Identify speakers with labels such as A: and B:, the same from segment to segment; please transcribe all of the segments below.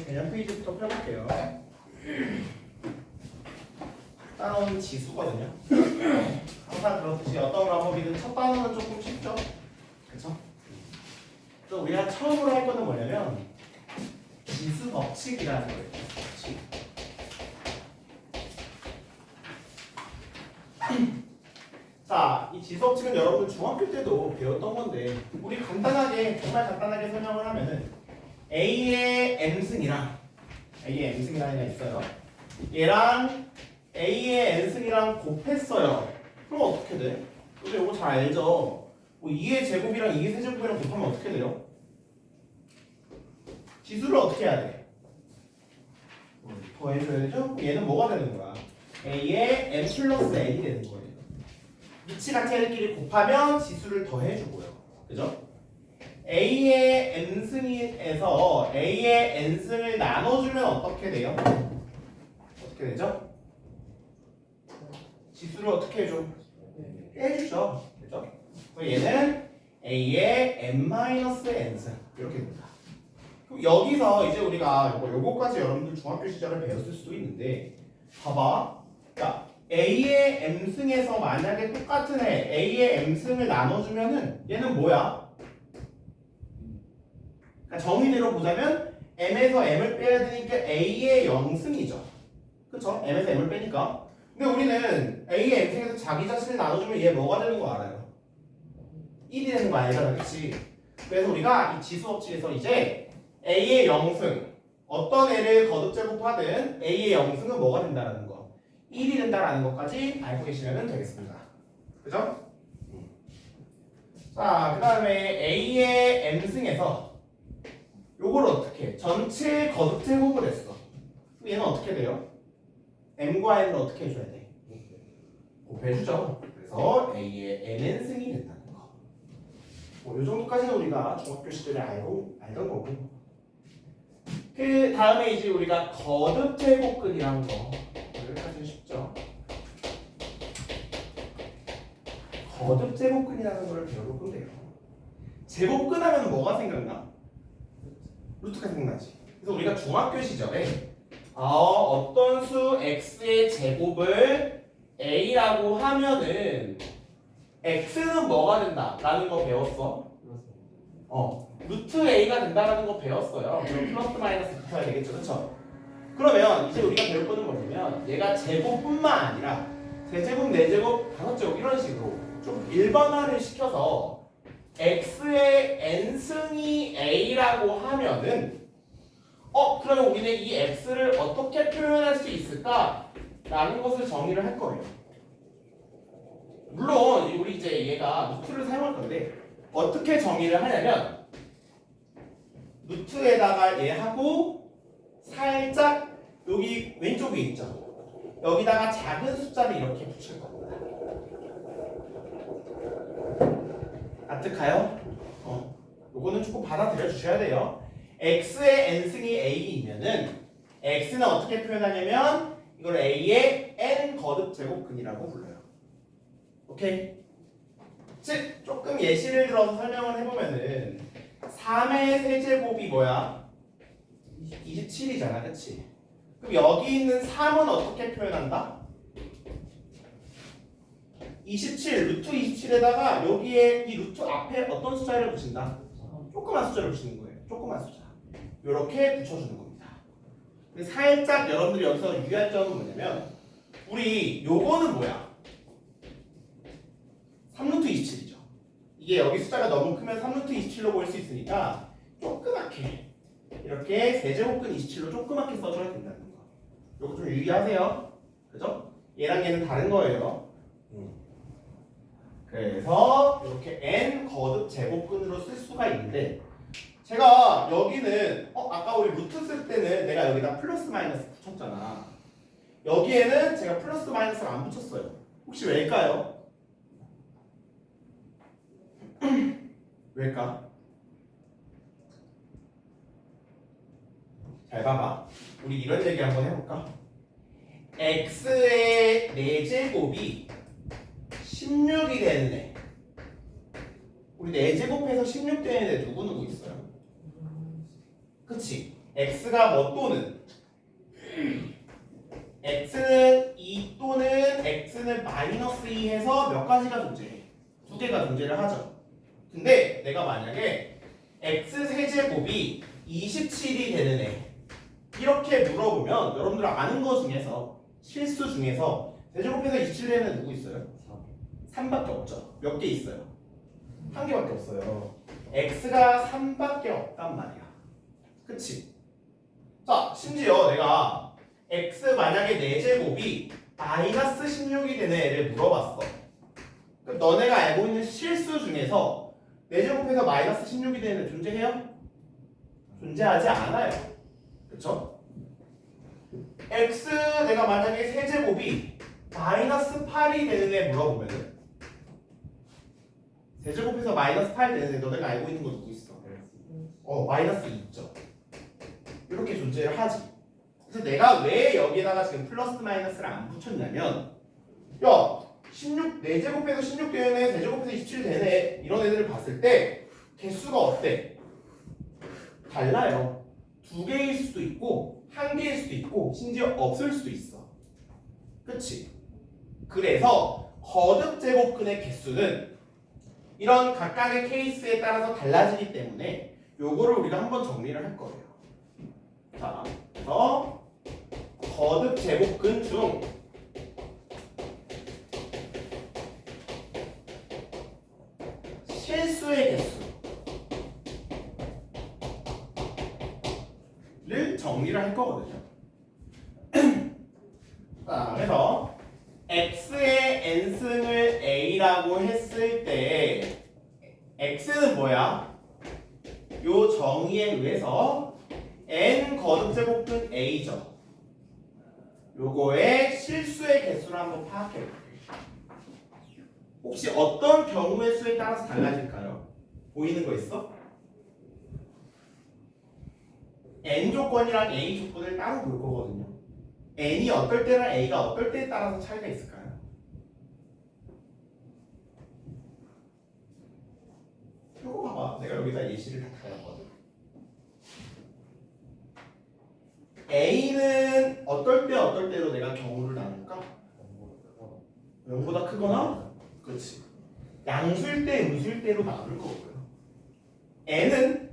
A: 개념 페이지부터 펴볼게요. 따라오는 지수거든요. 항상 그렇듯이 어떤 과목이든 첫 단어는 조금 쉽죠? 그쵸? 또 우리가 처음으로 할 거는 뭐냐면 지수 법칙이라는 거예요. 법칙. 자, 이 지수 법칙은 여러분들 중학교 때도 배웠던 건데 우리 간단하게, 정말 간단하게 설명을 하면은 A의 M승이랑 A의 M승이라는 애가 있어요. 얘랑 A의 N승이랑 곱했어요. 그럼 어떻게 돼? 우리 이거 잘 알죠? 뭐 2의 제곱이랑 2의 세제곱이랑 곱하면 어떻게 돼요? 지수를 어떻게 해야 돼? 더해줘야 되죠? 그럼 얘는 뭐가 되는 거야? A의 M 플러스 N이 되는 거예요. 위치 같은 애들끼리 곱하면 지수를 더해주고요. 그죠? A의 N승에서 A의 N승을 나눠주면 어떻게 돼요? 어떻게 되죠? 지수를 어떻게 해줘? 빼주죠. 그죠? 그럼 얘는 A의 M-N승 이렇게 됩니다. 그럼 여기서 이제 우리가 요거까지 여러분들 중학교 시절에 배웠을 수도 있는데 봐봐. 자, A의 M승에서 만약에 똑같은 애 A의 M승을 나눠주면은 얘는 뭐야? 그러니까 정의대로 보자면 M에서 M을 빼야 되니까 A의 0승이죠. 그쵸? M에서 M을 빼니까. 근데 우리는 A의 M승에서 자기 자신을 나눠주면 얘 뭐가 되는 거 알아요? 1이 되는 거 아니잖아. 그치? 그래서 우리가 이 지수법칙에서 이제 A의 0승 어떤 애를 거듭 제곱하든 A의 0승은 뭐가 된다라는 거 1이 된다라는 것까지 알고 계시면 되겠습니다. 그죠? 자, 그 다음에 A의 M승에서 요걸 어떻게 해? 전체 거듭 제곱을 했어. 그럼 얘는 어떻게 돼요? M과 N을 어떻게 해줘야 돼? 곱해주죠. 그래서 A의 NN승이 된다는 거. 요 정도까지는 우리가 중학교 시절에 알던 거고. 그 다음에 이제 우리가 거듭 제곱근이라는 거. 여기까지는 쉽죠. 거듭 제곱근이라는 걸 배워볼 건데요. 제곱근 하면 뭐가 생각나? 루트가 생각나지. 그래서 우리가 중학교 시절에 어떤 수 x의 제곱을 a라고 하면은 x는 뭐가 된다 라는 거 배웠어? 루트 a가 된다라는 거 배웠어요. 그럼 플러스 마이너스 붙어야 되겠죠, 그렇죠? 그러면 이제 우리가 배울 거는 뭐냐면 얘가 제곱뿐만 아니라 세제곱, 네제곱, 다섯제곱 이런 식으로 좀 일반화를 시켜서 x의 n승이 a라고 하면은 그러면 우리는 이 x를 어떻게 표현할 수 있을까? 라는 것을 정의를 할 거예요. 물론 우리 이제 얘가 루트를 사용할 건데 어떻게 정의를 하냐면 루트에다가 얘하고 살짝 여기 왼쪽 위에 있죠? 여기다가 작은 숫자를 이렇게 붙일 겁니다. 납득가요? 요거는 조금 받아들여 주셔야 돼요. x의 n승이 a이면은 x는 어떻게 표현하냐면 이걸 a의 n 거듭 제곱근이라고 불러요. 오케이? 즉 조금 예시를 들어서 설명을 해보면은 3의 세제곱이 뭐야? 27이잖아, 그치? 그럼 여기 있는 3은 어떻게 표현한다? 27, 루트 27에다가 여기에 이 루트 앞에 어떤 숫자를 붙인다? 조그만 숫자를 붙이는 거예요. 조그만 숫자. 이렇게 붙여주는 겁니다. 근데 살짝 여러분들이 여기서 유의할 점은 뭐냐면 우리 요거는 뭐야? 3루트 27이죠. 이게 여기 숫자가 너무 크면 3루트 27로 보일 수 있으니까 조그맣게 이렇게 세제곱근 27로 조그맣게 써줘야 된다는 거. 요거 좀 유의하세요. 그죠? 얘랑 얘는 다른 거예요. 그래서 이렇게 n 거듭 제곱근으로 쓸 수가 있는데 제가 여기는 아까 우리 루트 쓸 때는 내가 여기다 플러스 마이너스 붙였잖아. 여기에는 제가 플러스 마이너스를 안 붙였어요. 혹시 왜일까요? 왜일까? 잘 봐봐. 우리 이런 얘기 한번 해볼까? x의 4제곱이 16이 되는 애. 우리 4제곱해서 16 되는 애 누구 있어요? 그치? x가 뭐 또는 x는 2 또는 x는 마이너스 2 해서 몇 가지가 존재해? 두 개가 존재를 하죠. 근데 내가 만약에 x 세제곱이 27이 되는 애 이렇게 물어보면 여러분들 아는 거 중에서 실수 중에서 세제곱해서 27되는 애 누구 있어요? 3밖에 없죠. 몇 개 있어요? 한 개밖에 없어요. x가 3밖에 없단 말이야. 그치? 자, 심지어 내가 x 만약에 4제곱이 마이너스 16이 되는 애를 물어봤어. 그럼 너네가 알고 있는 실수 중에서 4제곱해서 마이너스 16이 되는 애 존재해요? 존재하지 않아요. 그쵸? x 내가 만약에 세제곱이 마이너스 8이 되는 애 물어보면은 세제곱해서 마이너스 8 되는 애 너네가 알고 있는 거 누구 있어? 마이너스 2 있죠. 이렇게 존재를 하지. 그래서 내가 왜 여기다가 지금 플러스 마이너스를 안 붙였냐면 야 16, 4제곱해서 16 되는 애, 4제곱해서 27 되는 애 이런 애들을 봤을 때 개수가 어때? 달라요. 2개일 수도 있고 1개일 수도 있고 심지어 없을 수도 있어. 그치? 그래서 거듭 제곱근의 개수는 이런 각각의 케이스에 따라서 달라지기 때문에 요거를 우리가 한번 정리를 할 거예요. 자, 그래서 거듭 제곱근 중 실수의 개수를 정리를 할 거거든요. 자, 그래서 x의 n승을 a라고 했을 때 x는 뭐야? 요 정의에 의해서 n 거듭 제곱근 a죠. 요거의 실수의 개수를 한번 파악해 볼게요. 혹시 어떤 경우의 수에 따라서 달라질까요? 보이는 거 있어? n 조건이랑 a 조건을 따로 볼 거거든요. n이 어떨 때랑 a가 어떨 때에 따라서 차이가 있을까요? 이거 봐봐. 내가 여기다 예시를 다 달았거든. a는 어떨 때로 내가 경우를 나눌까? 0보다 크거나? 그렇지. 양수일 때, 음수일 때로 나눌 거고요. n은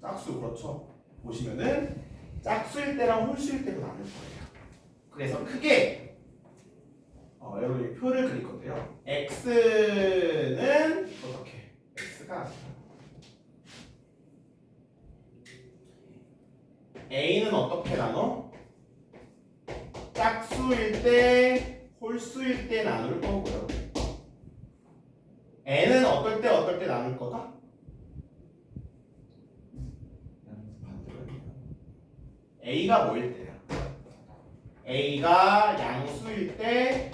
A: 짝수, 그렇죠. 보시면은 짝수일 때랑 홀수일 때로 나눌 거예요. 그래서 크게 여러분이 표를 그릴 건데요. x는 어떻게? x가 a는 어떻게 나눠? 짝수일 때, 홀수일 때 나눌 거고요. n은 어떨 때 나눌 거다? a가 뭐일 때야? a가 양수일 때,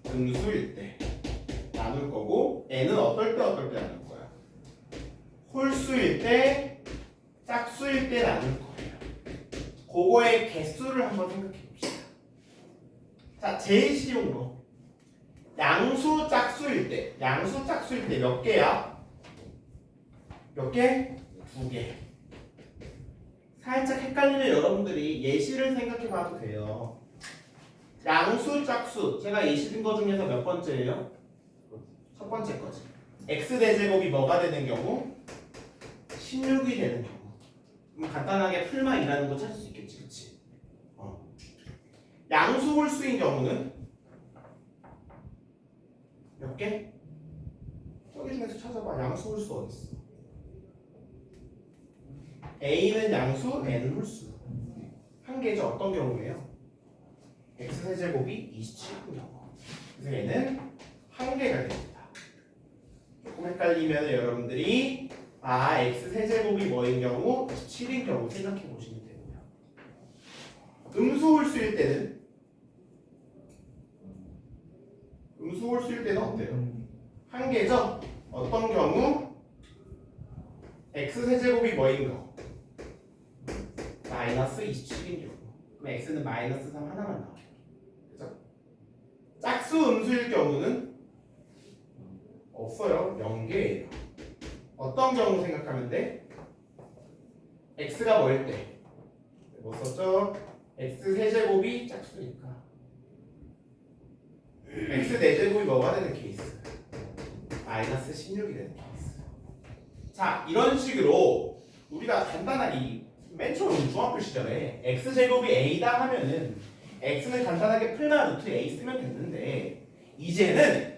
A: 음수일 때 나눌 거고 n은 어떨 때 나눌 거야? 홀수일 때, 짝수일 때 나눌 거예요. 그거의 개수를 한번 생각해 봅시다. 자, 제일 쉬운 거. 양수 짝수일 때 몇 개야? 몇 개? 2개. 살짝 헷갈리면 여러분들이 예시를 생각해 봐도 돼요. 양수 짝수 제가 예시 든 거 중에서 몇 번째예요? 첫 번째 거지. x 대제곱이 뭐가 되는 경우? 16이 되는 경우. 간단하게 풀만 일하는 거 찾을 수 있겠지, 그치? 양수 홀수인 경우는 몇 개? 저기 중에서 찾아봐. 양수 홀수 어디 있어? a는 양수, n은 홀수. 한 개죠. 어떤 경우예요? x 세제곱이 27인 경우. 그래서 얘는 한 개가 됩니다. 조금 헷갈리면 여러분들이 x 세제곱이 뭐인 경우? 7인 경우 생각해 보시면 되고요. 음수 홀수일 때는 어때요? 한 개죠? 어떤 경우? x 세제곱이 뭐인 경우? 마이너스 27인 경우. 그럼 x는 마이너스 3 하나만 나와요. 그죠? 짝수 음수일 경우는 없어요. 0개예요. 어떤 경우 생각하면 돼? x가 뭐일 때? 뭐 썼죠? x 세제곱이 짝수니까 x 4제곱이 뭐가 되는 케이스? 마이너스 16이 되는 케이스. 자, 이런 식으로 우리가 간단하게 맨 처음 중학교 시절에 x제곱이 a다 하면은 x는 간단하게 풀만 루트 a 쓰면 됐는데 이제는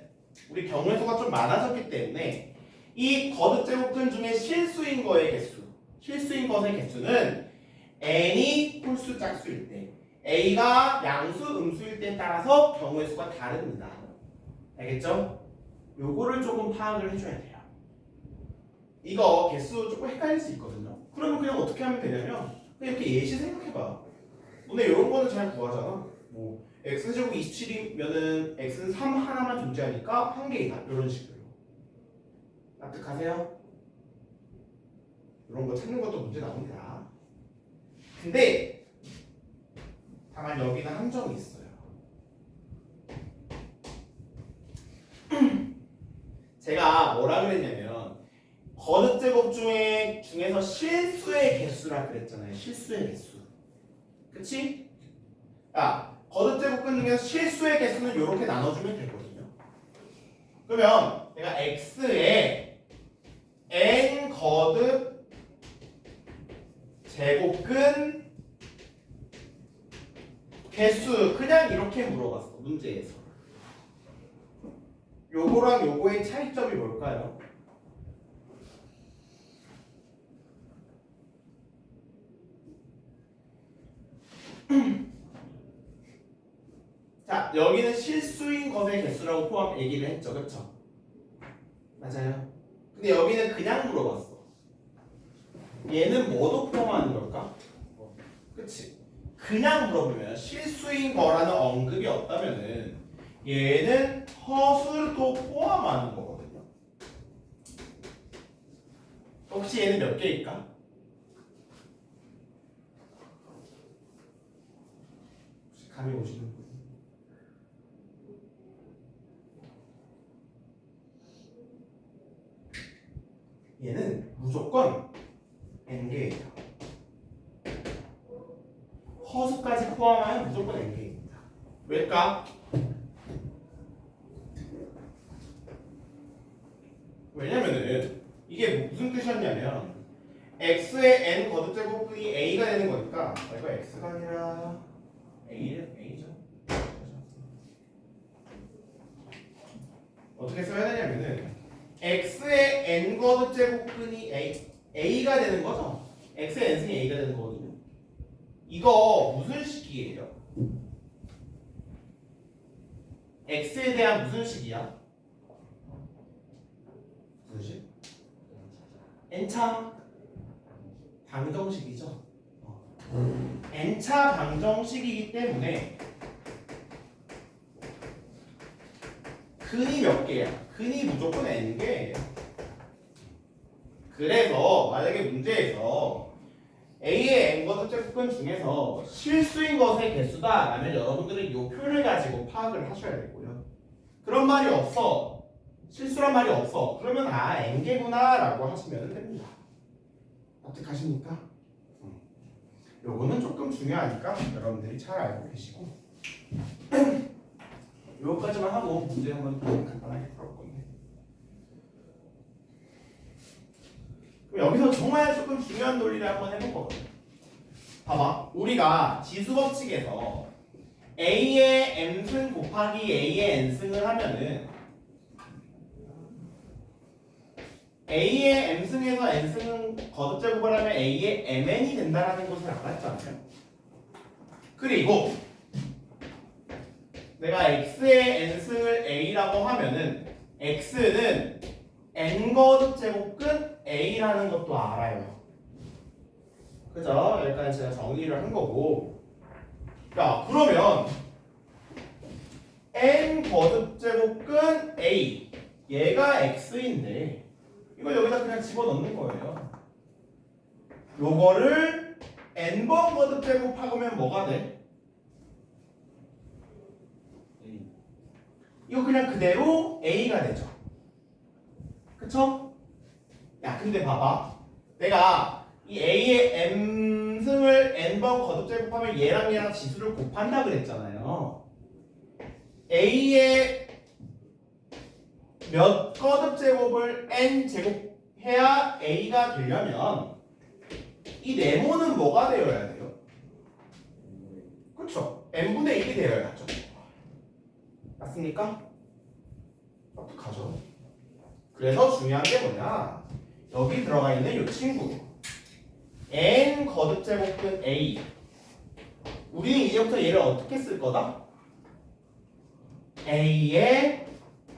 A: 우리 경우의 수가 좀 많아졌기 때문에 이 거듭제곱근 중에 실수인 거의 개수, 실수인 것의 개수는 n이 홀수 짝수일 때 a가 양수 음수일 때에 따라서 경우의 수가 다릅니다. 알겠죠? 요거를 조금 파악을 해줘야 돼요. 이거 개수 조금 헷갈릴 수 있거든요. 그러면 그냥 어떻게 하면 되냐면 그냥 이렇게 예시 생각해봐. 너네 이런 거는 잘 구하잖아. 뭐 x제곱 27이면은 x는 3 하나만 존재하니까 한 개이다. 이런 식으로. 납득하세요? 이런 거 찾는 것도 문제 나옵니다. 근데 다만 여기는 함정이 있어요. 제가 뭐라 그랬냐면 거듭제곱 중에서 실수의 개수라 그랬잖아요. 실수의 개수. 그치? 야, 거듭제곱근 중에서 실수의 개수는 이렇게 나눠주면 되거든요. 그러면 내가 x에 n 거듭 제곱근 개수 그냥 이렇게 물어봤어. 문제에서. 요거랑 요거의 차이점이 뭘까요? 자, 여기는 실수인 것의 개수라고 포함 얘기를 했죠. 그쵸? 맞아요. 근데 여기는 그냥 물어봤어. 얘는 뭐도 포함하는 걸까? 그치? 그냥 물어보면 실수인 거라는 언급이 없다면은 얘는 허술도 포함하는 거거든요. 혹시 얘는 몇 개일까? 혹시 감이 오시는 분? 얘는 무조건 n개예요. 허수까지 포함하면 무조건 n개입니다. 왜일까? 왜냐면은 이게 무슨 뜻이었냐면 x의 n 거듭제곱분이 a가 되는 거니까 이거 x가 아니라 a죠. 어떻게 써야 되냐면은 x의 n 거듭제곱분이 a가 되는 거죠. x의 n승이 a가 되는 거거든요. 이거 무슨 식이에요? x에 대한 무슨 식이야? 무슨 식? n차 방정식이죠. n차 방정식이기 때문에 근이 몇 개야? 근이 무조건 n개예요. 그래서 만약에 문제에서 A의 n거듭제곱근 중에서 실수인 것의 개수다 라면 여러분들은 이 표를 가지고 파악을 하셔야 되고요. 그런 말이 없어. 실수란 말이 없어. 그러면 아 n개구나 라고 하시면 됩니다. 납득하십니까? 요거는 조금 중요하니까 여러분들이 잘 알고 계시고 요거까지만 하고 문제 한번 간단하게 풀어볼 건데 그럼 여기서 정말 조금 중요한 논리를 한번 해볼 거거든요. 봐봐, 우리가 지수법칙에서 A의 m승 곱하기 A의 n승을 하면은 A의 m승에서 n승은 거듭제곱을 하면 A의 mn이 된다는 것을 알았잖아요. 그리고 내가 x의 n승을 a라고 하면은 x는 n거듭제곱근 a라는 것도 알아요. 그죠? 여기까지 제가 정리를 한 거고. 자, 그러면 n거듭제곱근 a 얘가 x인데 이걸 여기다 그냥 집어넣는 거예요. 요거를 n번 거듭제곱하면 뭐가 돼? 이거 그냥 그대로 a가 되죠. 그쵸? 야, 근데 봐봐. 내가 이 A의 m승을 n번 거듭 제곱하면 얘랑 지수를 곱한다 그랬잖아요. A의 몇 거듭 제곱을 n 제곱해야 A가 되려면 이 네모는 뭐가 되어야 돼요? 그렇죠. n분의 1이 되어야죠. 맞습니까? 어떡하죠? 그래서 중요한 게 뭐냐? 여기 들어가 있는 이 친구 n 거듭 제곱근 A. 우리는 이제부터 얘를 어떻게 쓸 거다? A의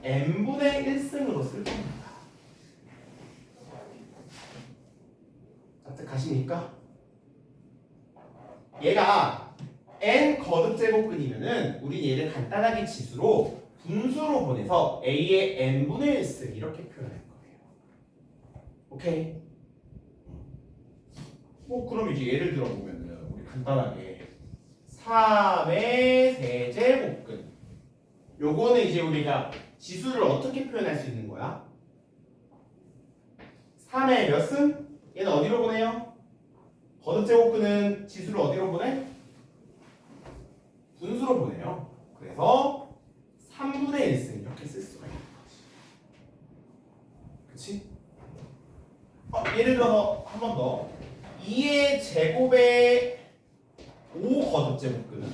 A: n분의 1승으로 쓸 겁니다. 납득하십니까? 얘가 n 거듭 제곱근이면은 우리 얘를 간단하게 지수로 분수로 보내서 A의 n분의 1승 이렇게 표현할 거예요. 오케이? 뭐 그럼 이제 예를 들어 보면은 우리 간단하게 3의 세제곱근 요거는 이제 우리가 지수를 어떻게 표현할 수 있는 거야? 3의 몇 승? 얘는 어디로 보내요? 거듭 제곱근은 지수를 어디로 보내? 분수로 보내요. 그래서 3분의 1승 이렇게 쓸 수가 있는 거지. 그치? 예를 들어서 한 번 더 2의 제곱의 5 거듭 제곱근은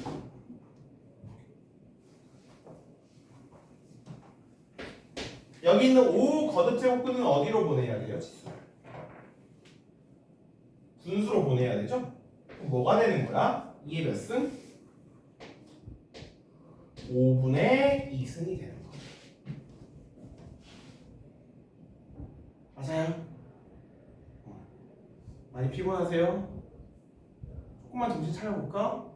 A: 여기 있는 5 거듭 제곱근은 어디로 보내야 돼요? 지수를 분수로 보내야 되죠? 그럼 뭐가 되는 거야? 2의 몇 승? 5분의 2승이 되는 거예요. 맞아요? 많이 피곤하세요? 조금만 정신 차려볼까?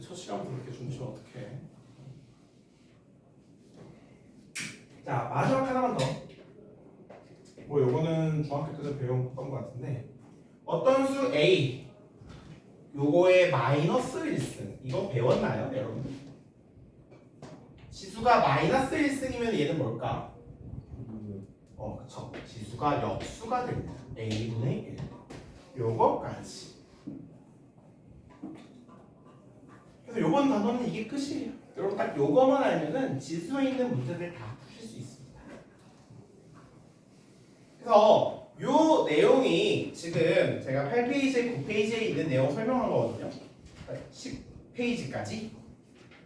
A: 첫 시간부터 그렇게 주무시면 어떡해. 자, 마지막 하나만 더. 뭐 요거는 중학교 때도 배웠던 것 같은데 어떤 수 A 요거의 마이너스 1승 이거 배웠나요 여러분? 지수가 마이너스 1승이면 얘는 뭘까? 그쵸. 지수가 역수가 됩니다. A분의 1 요거까지. 그래서 요번 단어는 이게 끝이에요. 여러분 딱 요거만 알면은 지수에 있는 문제들 다 푸실 수 있습니다. 그래서 요 내용이 지금 제가 8페이지, 9페이지에 있는 내용 설명한 거거든요. 10페이지까지.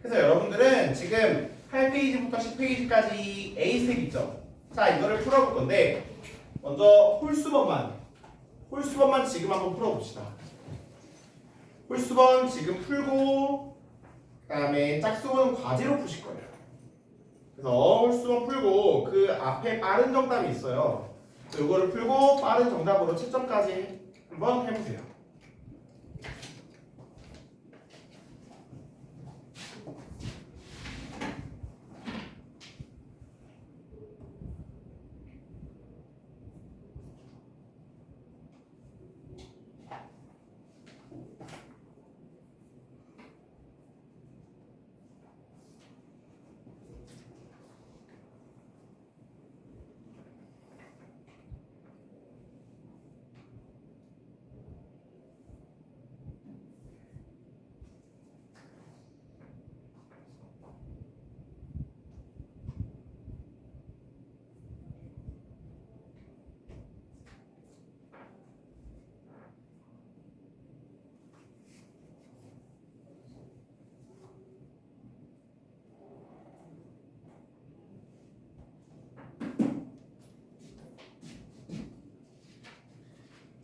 A: 그래서 여러분들은 지금 8페이지부터 10페이지까지 A스텝 있죠? 자, 이거를 풀어볼 건데 먼저 홀수번만 지금 한번 풀어봅시다. 홀수번 지금 풀고 그 다음에 짝수번 과제로 푸실 거예요. 그래서 홀수번 풀고 그 앞에 빠른 정답이 있어요. 이거를 풀고 빠른 정답으로 채점까지 한번 해보세요.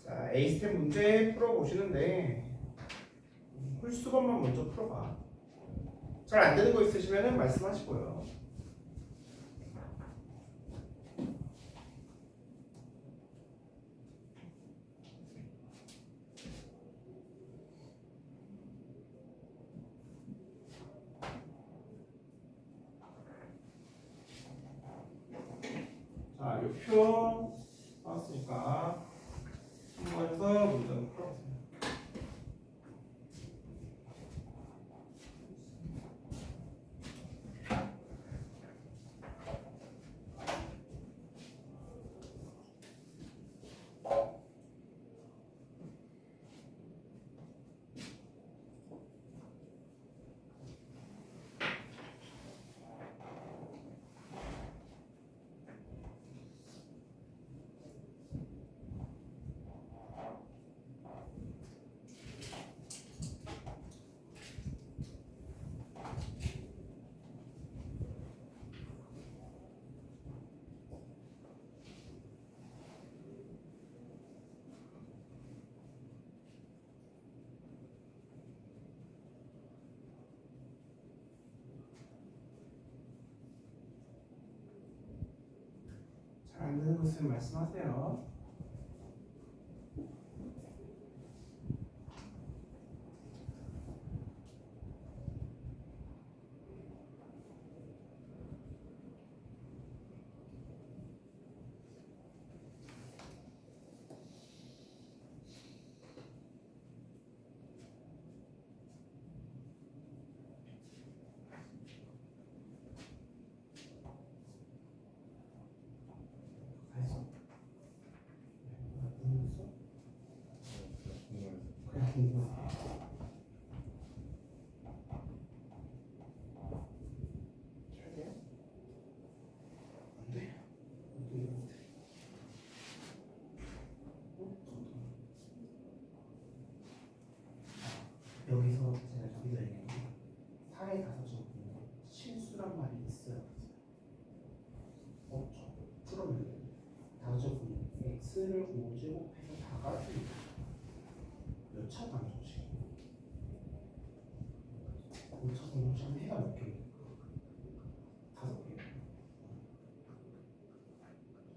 A: 자, A스텝 문제 풀어보시는데 홀수번만 먼저 풀어봐. 잘 안 되는 거 있으시면 말씀하시고요. 자, 이 표 나왔으니까 한번 해서 문제를 풀어보세요. 안 되는 거 있으면 말씀하세요. 여기서 제가 저기서 얘기한 게 4에 5제곱은 실수란 말이 있어요. 없죠. 그러면 5제곱은 x를 5제곱해서 다 까줍니다. 몇 차 방정식? 5차 방정식 해가 몇 개입니까? 5개.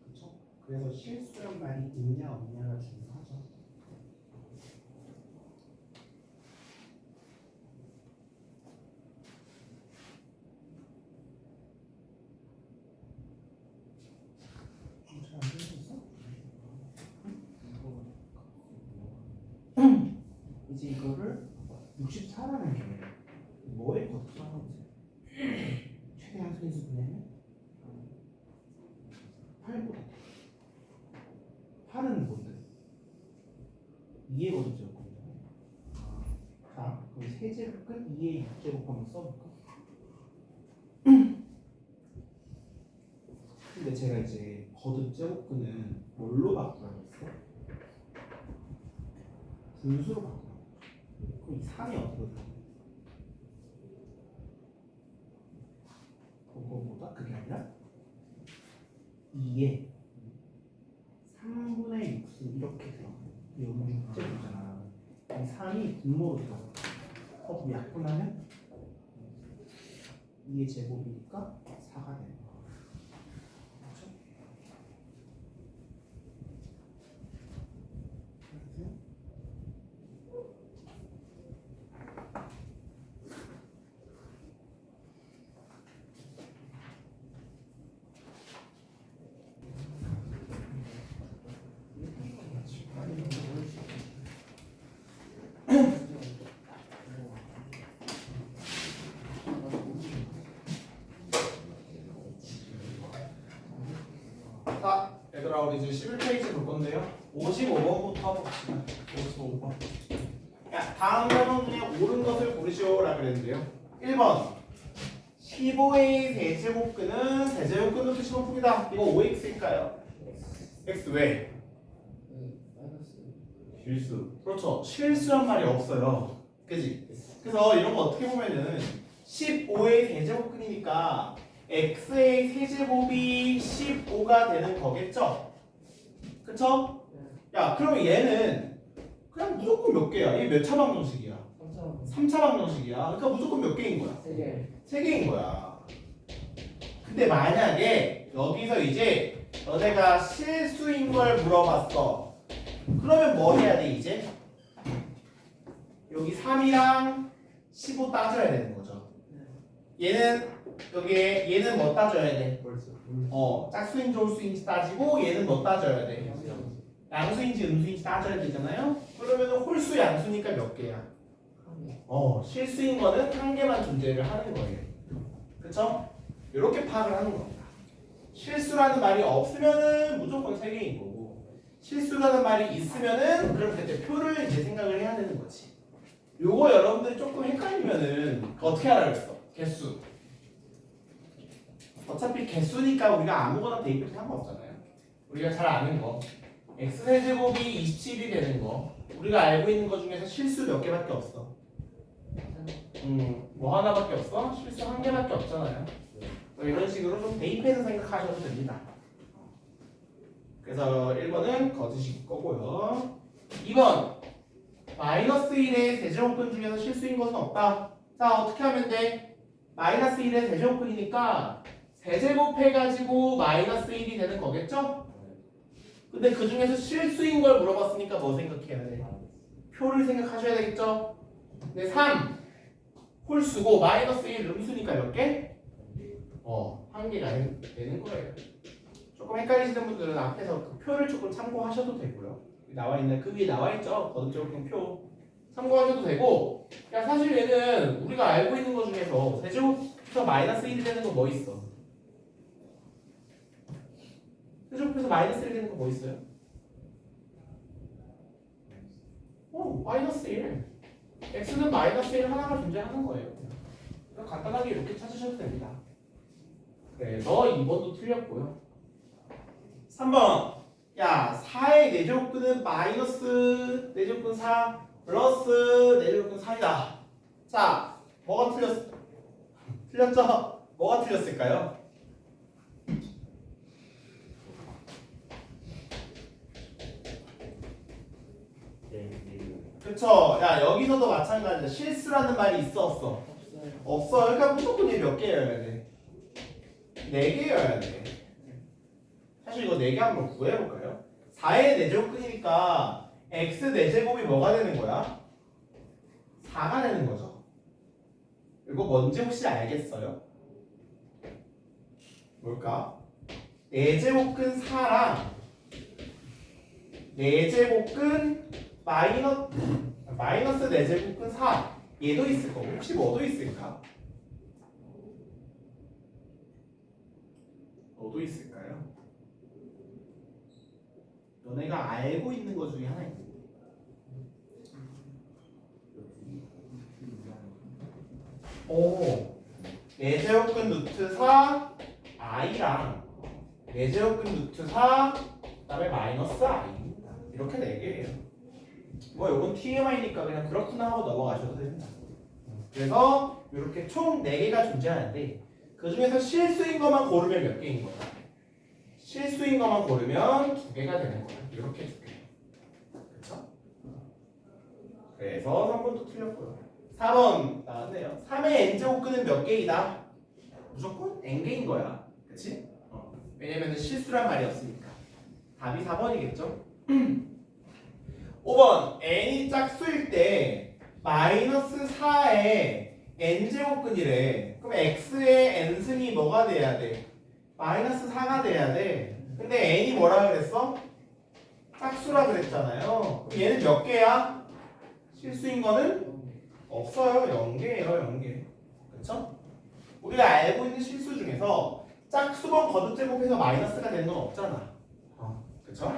A: 그렇죠? 그래서 실수란 말이 있냐 없냐가 중요하죠. 이제 이거를 64라는 게 뭐에 거듭하는 거지? 최대한 소인수 분해는 8보다 8은 뭔데? 2의 거듭제곱이잖아요. 자, 그럼 세제곱 끝 2의 6제곱 한번 써볼까? 근데 제가 이제 거듭제곱근은 뭘로 바꾸라고 했어? 분수로 바꾸라고. 그럼 이 3이 어떻게 돼? 그거보다 그게 아니라 2에 3분의 6수 이렇게 들어가. 여기 6제곱이잖아. 이 3이 분모로 들어가. 그럼 약분하면 2의 제곱이니까 4가 되는 거야. 그렇죠? 자, 얘들아 우리 이제 11페이지 볼 건데요. 55번부터 봅시다. 55번. 야, 다음 설명 중에 옳은 것을 고르시오라 그랬는데요. 1번 15의 세제곱근은 세제곱근 루트 15품이다. 이거 5x일까요? x 왜? 실수. 그렇죠. 실수란 말이 없어요. 그지? 그래서 이런 거 어떻게 보면은 15의 세제곱근이니까 x의 세제곱이 15가 되는 거겠죠? 그쵸? 야, 그러면 얘는 그냥 무조건 몇 개야? 얘 몇 차 방정식이야? 3차 방정식이야. 그러니까 무조건 몇 개인 거야?
B: 3개.
A: 3개인 거야. 근데 만약에 여기서 이제 너네가 실수인 걸 물어봤어. 그러면 뭐 해야 돼 이제? 여기 3이랑 15 따져야 되는 거죠. 얘는 여기에 얘는 뭐 따져야 돼? 짝수인지 홀수인지 따지고 얘는 뭐 따져야 돼? 양수인지 음수인지 따져야 되잖아요. 그러면 홀수 양수니까 몇 개야? 실수인 거는 한 개만 존재를 하는 거예요. 그쵸? 이렇게 파악을 하는 겁니다. 실수라는 말이 없으면은 무조건 3개인 거고, 실수라는 말이 있으면은 그럼 그때 표를 이제 생각을 해야 되는 거지. 요거 여러분들이 조금 헷갈리면은 어떻게 하라 그랬어? 개수. 어차피 개수니까 우리가 아무거나 대입해도 상관없잖아요. 우리가 잘 아는 거 x세제곱이 27이 되는 거, 우리가 알고 있는 거 중에서 실수 몇 개밖에 없어. 뭐 하나밖에 없어? 실수 한 개밖에 없잖아요. 이런 식으로 좀 대입해서 생각하셔도 됩니다. 그래서 1번은 거짓일 거고요. 2번 마이너스 1의 세제곱근 중에서 실수인 것은 없다. 자, 어떻게 하면 돼? 마이너스 1의 세제곱근이니까 세제곱해가지고 마이너스 1이 되는 거겠죠? 근데 그 중에서 실수인 걸 물어봤으니까 뭐 생각해야 돼? 표를 생각하셔야 되겠죠? 근데 3 홀수고 마이너스 1 음수니까 몇 개? 한 개가 되는 거예요. 조금 헷갈리시는 분들은 앞에서 그 표를 조금 참고하셔도 되고요. 나와 있는 그 위에 나와 있죠? 거듭제곱근 표 참고하셔도 되고. 야 사실 얘는 우리가 알고 있는 것 중에서 세제곱해서 마이너스 1이 되는 거 뭐 있어? 세제곱해서 마이너스 1이 되는 거 뭐 있어요? 마이너스 1. x는 마이너스 1 하나가 존재하는 거예요. 그러니까 간단하게 이렇게 찾으셔도 됩니다. 그래서 2번도 틀렸고요. 3번. 야, 4의 내제곱근은 마이너스 내제곱근 4 플러스 내제곱근 4이다. 자, 뭐가 틀렸죠? 뭐가 틀렸을까요? 그쵸? 야, 여기서도 마찬가지다. 실수라는 말이 있어, 없어? 없어. 그러니까 무조건 얘 몇 개여야 돼? 4개여야 돼. 사실 이거 4개 한번 구해볼까요? 4의 내제곱근이니까 x 내제곱이 뭐가 되는 거야? 4가 되는 거죠. 이거 뭔지 혹시 알겠어요? 뭘까? 내제곱근 4랑 내제곱근 마이너스 내제곱근 4 얘도 있을 거고 혹시 뭐도 있을까? 뭐도 있을까요? 너네가 알고 있는 것 중에 하나 있는데 내제곱근 루트 4 i랑 내제곱근 루트 4 그다음에 마이너스 i 이렇게 4개예요. 뭐 이건 TMI니까 그냥 그렇구나 하고 넘어가셔도 됩니다. 그래서 이렇게 총 4개가 존재하는데 그 중에서 실수인 것만 고르면 몇 개인 거야? 실수인 것만 고르면 2개가 되는 거야. 이렇게 2개. 그렇죠? 그래서 3번도 틀렸고요. 4번 나왔네요. 3의 n제곱근은 몇 개이다? 무조건 n개인 거야. 그치? 왜냐면 실수란 말이 없으니까. 답이 4번이겠죠? 5번 n이 짝수일 때 마이너스 4의 n제곱근이래. 그럼 x의 n승이 뭐가 돼야 돼? 마이너스 4가 돼야 돼. 근데 n이 뭐라 그랬어? 짝수라 그랬잖아요. 그럼 얘는 몇 개야? 실수인 거는? 없어요. 0개예요. 0개. 그쵸? 우리가 알고 있는 실수 중에서 짝수번 거듭제곱해서 마이너스가 되는 건 없잖아. 그쵸?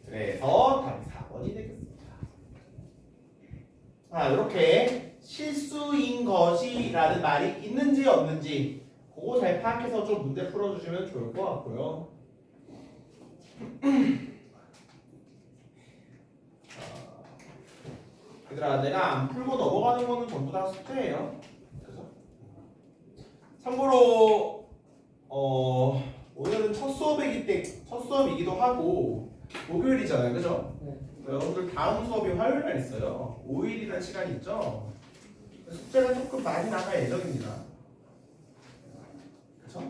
A: 그래서 답이 4번이 되겠습니다. 자, 이렇게 실수인 것이라는 말이 있는지 없는지 그거 잘 파악해서 좀 문제 풀어주시면 좋을 것 같고요. 얘들아, 내가 안 풀고 넘어가는 거는 전부 다 숙제예요. 그래서 참고로 오늘은 첫 수업이기도 하고 목요일이잖아요, 그죠? 네. 여러분들 다음 수업이 화요일 날 있어요. 5일이라는 시간이 있죠. 숙제가 조금 많이 나갈 예정입니다. 그쵸?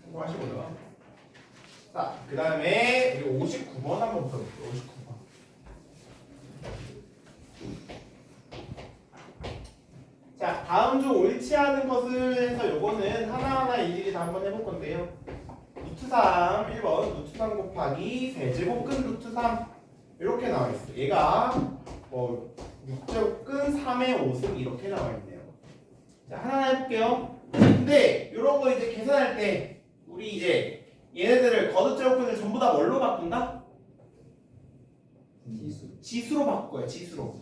A: 참고하시고요. 자, 그 다음에 우리 59번 한번 풀어볼게요. 59번. 자, 다음 중 옳지 않은 것을 해서 요거는 하나하나 일일이 다 한번 해볼 건데요. 루트 3, 1번 루트 3 곱하기 세제곱근 루트 3 이렇게 나와 있어요. 얘가 6제곱근 3의 5승 이렇게 나와 있네요. 자, 하나하나 해볼게요. 근데 이런 거 이제 계산할 때 우리 이제 얘네들을 거듭제곱근을 전부 다 뭘로 바꾼다? 지수로 바꿀 거예요. 지수로.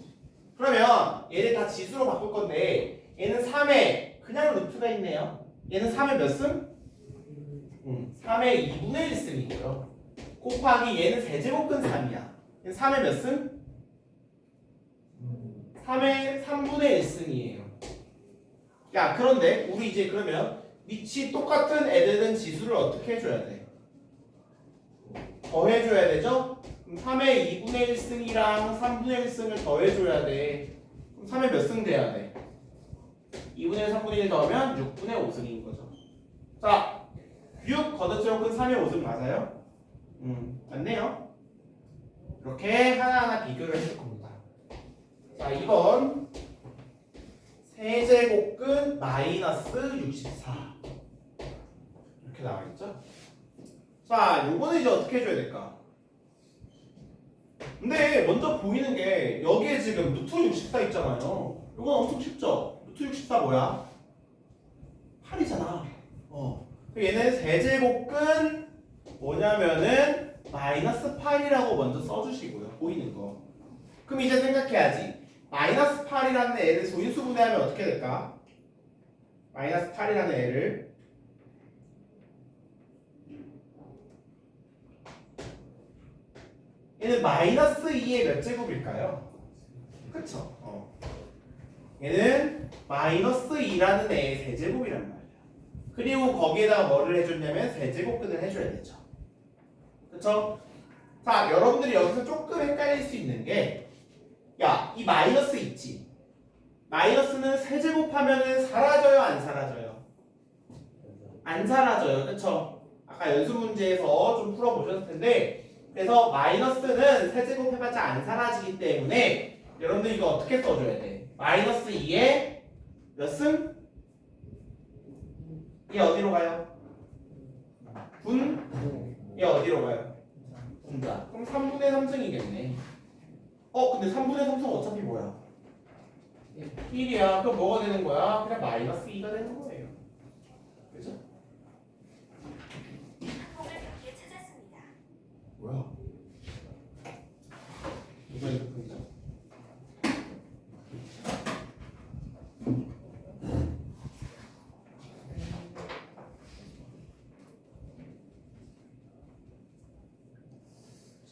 A: 그러면 얘네 다 지수로 바꿀 건데 얘는 3에 그냥 루트가 있네요. 얘는 3의 몇 승? 3의 2분의 1승이고요. 곱하기 얘는 세제곱근 3이야. 얘는 3의 몇 승? 3의 3분의 1승이에요. 야, 그런데 우리 이제 그러면 위치 똑같은 애들은 지수를 어떻게 해줘야 돼? 더해줘야 되죠? 그럼 3의 2분의 1승이랑 3분의 1승을 더해줘야 돼. 그럼 3의 몇 승 돼야 돼? 2분의 3분의 1 더하면 6분의 5승인 거죠. 자, 6 걷어채우고 3의 5승 맞아요? 맞네요. 이렇게 하나하나 비교를 했을 겁니다. 자, 2번 세제곱근 마이너스 64 이렇게 나와있죠? 자, 요거는 이제 어떻게 해줘야 될까? 근데 먼저 보이는 게 여기에 지금 루트 64 있잖아요. 이건 엄청 쉽죠? 루트 64 뭐야? 8이잖아. 얘는 세제곱근 뭐냐면은 마이너스 8이라고 먼저 써주시고요. 보이는 거. 그럼 이제 생각해야지. 마이너스 8이라는 애를 소인수 분해하면 어떻게 될까? 마이너스 8이라는 애를 얘는 마이너스 2의 몇 제곱일까요? 그쵸? 얘는 마이너스 2라는 애의 세제곱이란 말이야. 그리고 거기에다가 뭐를 해줬냐면 세제곱근을 해줘야 되죠. 그쵸? 자, 여러분들이 여기서 조금 헷갈릴 수 있는 게, 야, 이 마이너스 있지? 마이너스는 세제곱하면은 사라져요, 안 사라져요? 안 사라져요, 그쵸? 아까 연습 문제에서 좀 풀어보셨을 텐데, 그래서 마이너스는 세제곱 해봤자 안 사라지기 때문에 여러분들 이거 어떻게 써줘야 돼? 마이너스 2에 몇 승? 얘 어디로 가요? 분? 얘 어디로 가요? 분자. 그럼 3분의 3승이겠네. 근데 3분의 3승 어차피 뭐야? 1이야. 그럼 뭐가 되는 거야? 그냥 마이너스 2가 되는 거예요. 그죠? 뭐야? 누가 이렇게 보이죠?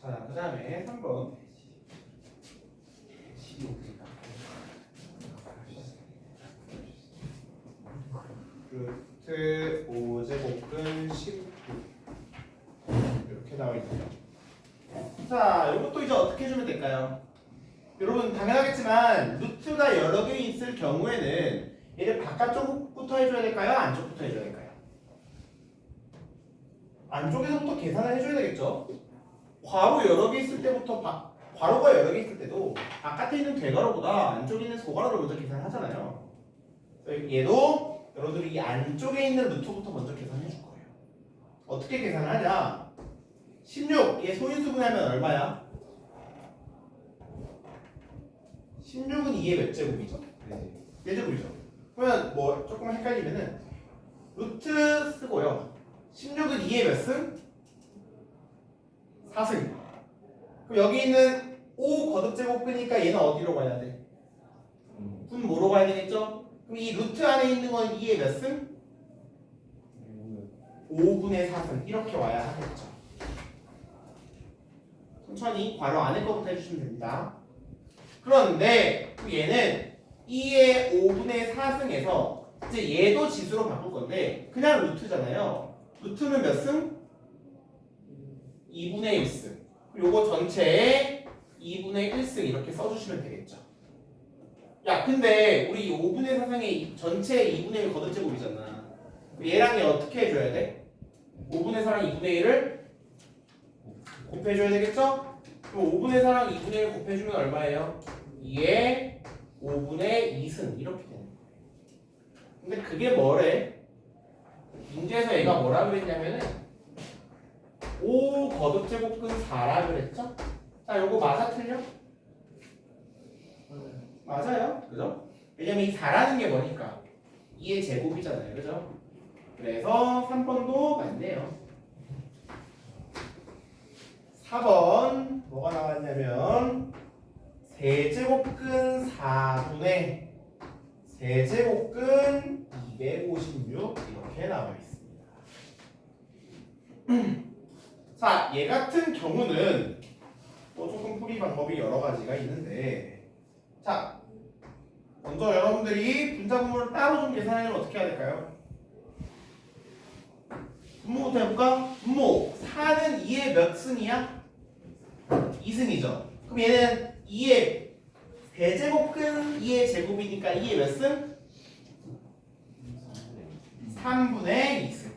A: 자, 그 다음에 3번. 루트 5제곱근 19 이렇게 나와 있네요. 자, 이것도 이제 어떻게 해주면 될까요? 여러분 당연하겠지만 루트가 여러 개 있을 경우에는 얘를 바깥쪽부터 해줘야 될까요? 안쪽부터 해줘야 될까요? 안쪽에서부터 계산을 해줘야 되겠죠? 괄호 여러 개 있을 때부터 괄호가 여러 개 있을 때도 바깥에 있는 대괄호보다 안쪽에 있는 소괄호를 먼저 계산하잖아요. 얘도 여러분들이 이 안쪽에 있는 루트부터 먼저 계산해 줄 거예요. 어떻게 계산을 하냐? 16, 얘 소인수 분해하면 얼마야? 16은 2의 몇 제곱이죠? 4제곱이죠. 그러면 뭐 조금 헷갈리면은 루트 쓰고요. 16은 2의 몇 승? 4승. 그럼 여기 있는 5 거듭제곱이니까 얘는 어디로 가야 돼? 분 뭐로 가야 되겠죠? 그럼 이 루트 안에 있는 건 2의 몇 승? 5분의 4승. 이렇게 와야 하겠죠. 천천히 괄호 안에 거부터 해주시면 됩니다. 그런데 얘는 2의 5분의 4승에서 이제 얘도 지수로 바꿀 건데 그냥 루트잖아요. 루트는 몇 승? 2분의 1승. 요거 전체에 2분의 1승 이렇게 써주시면 되겠죠. 야, 근데 우리 5분의 4승이 전체 2분의 1 거듭제곱이잖아. 얘랑 얘 어떻게 해줘야 돼? 5분의 4랑 2분의 1을 곱해줘야 되겠죠? 그럼 5분의 4랑 2분의 1 곱해주면 얼마예요? 2에 5분의 2승 이렇게 되는 거예요. 근데 그게 뭐래? 문제에서 얘가 뭐라 그랬냐면은 5 거듭제곱근 4라 그랬죠? 자, 요거 맞아 틀려? 맞아요. 그죠? 왜냐면 이 4라는 게 뭐니까 2의 제곱이잖아요. 그죠? 그래서 3번도 맞네요. 4번 뭐가 나왔냐면 세제곱근 4분의 세제곱근 256 이렇게 나와 있습니다. 자, 얘 같은 경우는 또 조금 풀이 방법이 여러 가지가 있는데, 자, 먼저 여러분들이 분자분모를 따로 좀 계산하려면 어떻게 해야 될까요? 분모부터 해볼까? 분모 4는 2의 몇 승이야? 2승이죠. 그럼 얘는 2의 대제곱근 2의 제곱이니까 2의 몇 승? 3분의 2승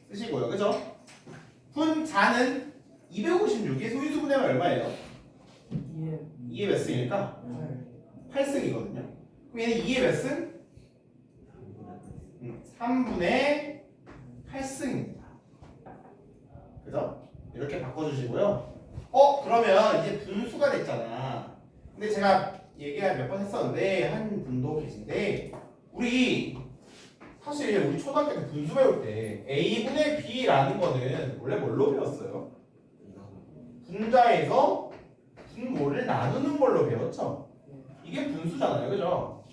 A: 쓰시고요. 그죠? 분자는 256의 소인수분해가 얼마예요? 2의 몇 승일까? 8승이거든요. 그럼 얘는 2의 몇 승? 3분의 8승입니다. 그죠? 이렇게 바꿔주시고요. 그러면 이제 분수가 됐잖아. 근데 제가 얘기를 몇 번 했었는데 한 분도 계신데 우리 사실 우리 초등학교 때 분수 배울 때 A분의 B라는 거는 원래 뭘로 배웠어요? 분자에서 분모를 나누는 걸로 배웠죠? 이게 분수잖아요. 그죠?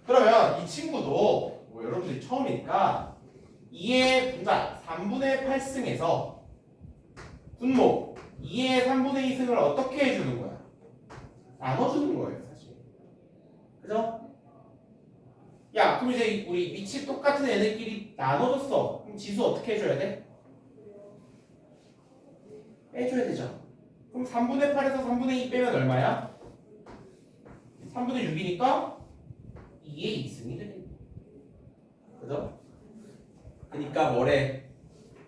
A: 그러면 이 친구도 뭐 여러분들이 처음이니까 2의 분자 3분의 8승에서 분모 2의 3분의 2승을 어떻게 해주는 거야? 나눠주는 거예요, 사실. 그죠? 야, 그럼 이제 우리 위치 똑같은 애들끼리 나눠줬어. 그럼 지수 어떻게 해줘야 돼? 빼줘야 되죠. 그럼 3분의 8에서 3분의 2 빼면 얼마야? 3분의 6이니까 2의 2승이 되는 거야. 그죠? 그러니까 뭐래?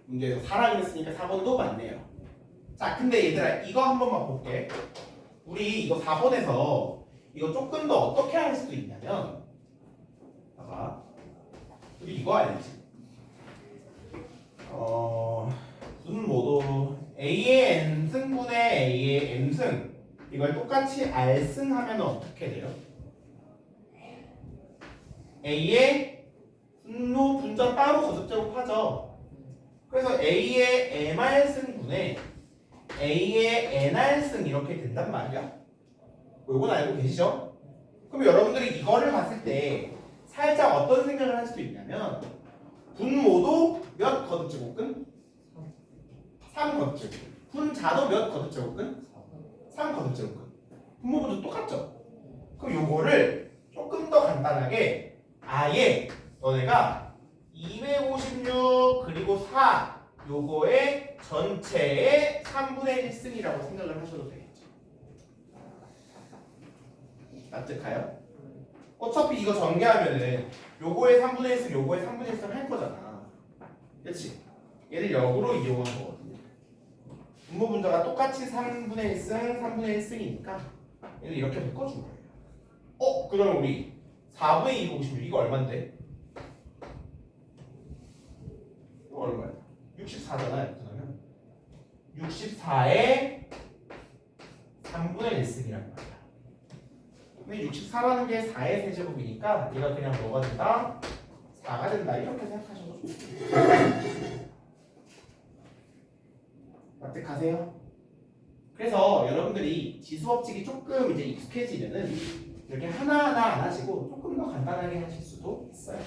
A: 문제에서 4라 그랬으니까 4번도 맞네요. 자, 근데 얘들아 이거 한 번만 볼게. 우리 이거 4번에서 이거 조금 더 어떻게 할 수도 있냐면 봐봐. 우리 이거 알지? 분모도 A의 N승분의 A의 M승 이걸 똑같이 R승 하면 어떻게 돼요? A의 분모 분자 따로 거듭제곱하죠. 그래서 A의 MR승분의 A의 NR승 이렇게 된단 말이야. 이건 알고 계시죠? 그럼 여러분들이 이거를 봤을 때 살짝 어떤 생각을 할 수도 있냐면 분모도 몇 거듭제곱근? 3 거듭제곱근. 분자도 몇 거듭제곱근? 3 거듭제곱근. 분모 분자 똑같죠? 그럼 요거를 조금 더 간단하게 아예 너네가 256 그리고 4 요거의 전체의 3분의 1승이라고 생각을 하셔도 되겠죠. 납득하요? 어차피 이거 전개하면은 요거의 3분의 1승 요거의 3분의 1승 할 거잖아. 그렇지? 얘를 역으로 이용한 거거든요. 분모 분자가 똑같이 3분의 1승 3분의 1승이니까 얘를 이렇게 바꿔준 거예요. 그럼 우리 4분의 256 이거 얼만데? 이거 얼마야? 64잖아요. 그러면 64의 3분의 1승이란 말이야. 근데 64라는 게 4의 세제곱이니까 얘가 그냥 뭐가 된다? 4가 된다. 이렇게 생각하셔도 좋습니다. 납득하세요? 그래서 여러분들이 지수법칙이 조금 이제 익숙해지면은 이렇게 하나하나 안 하시고 조금 더 간단하게 하실 수도 있어요.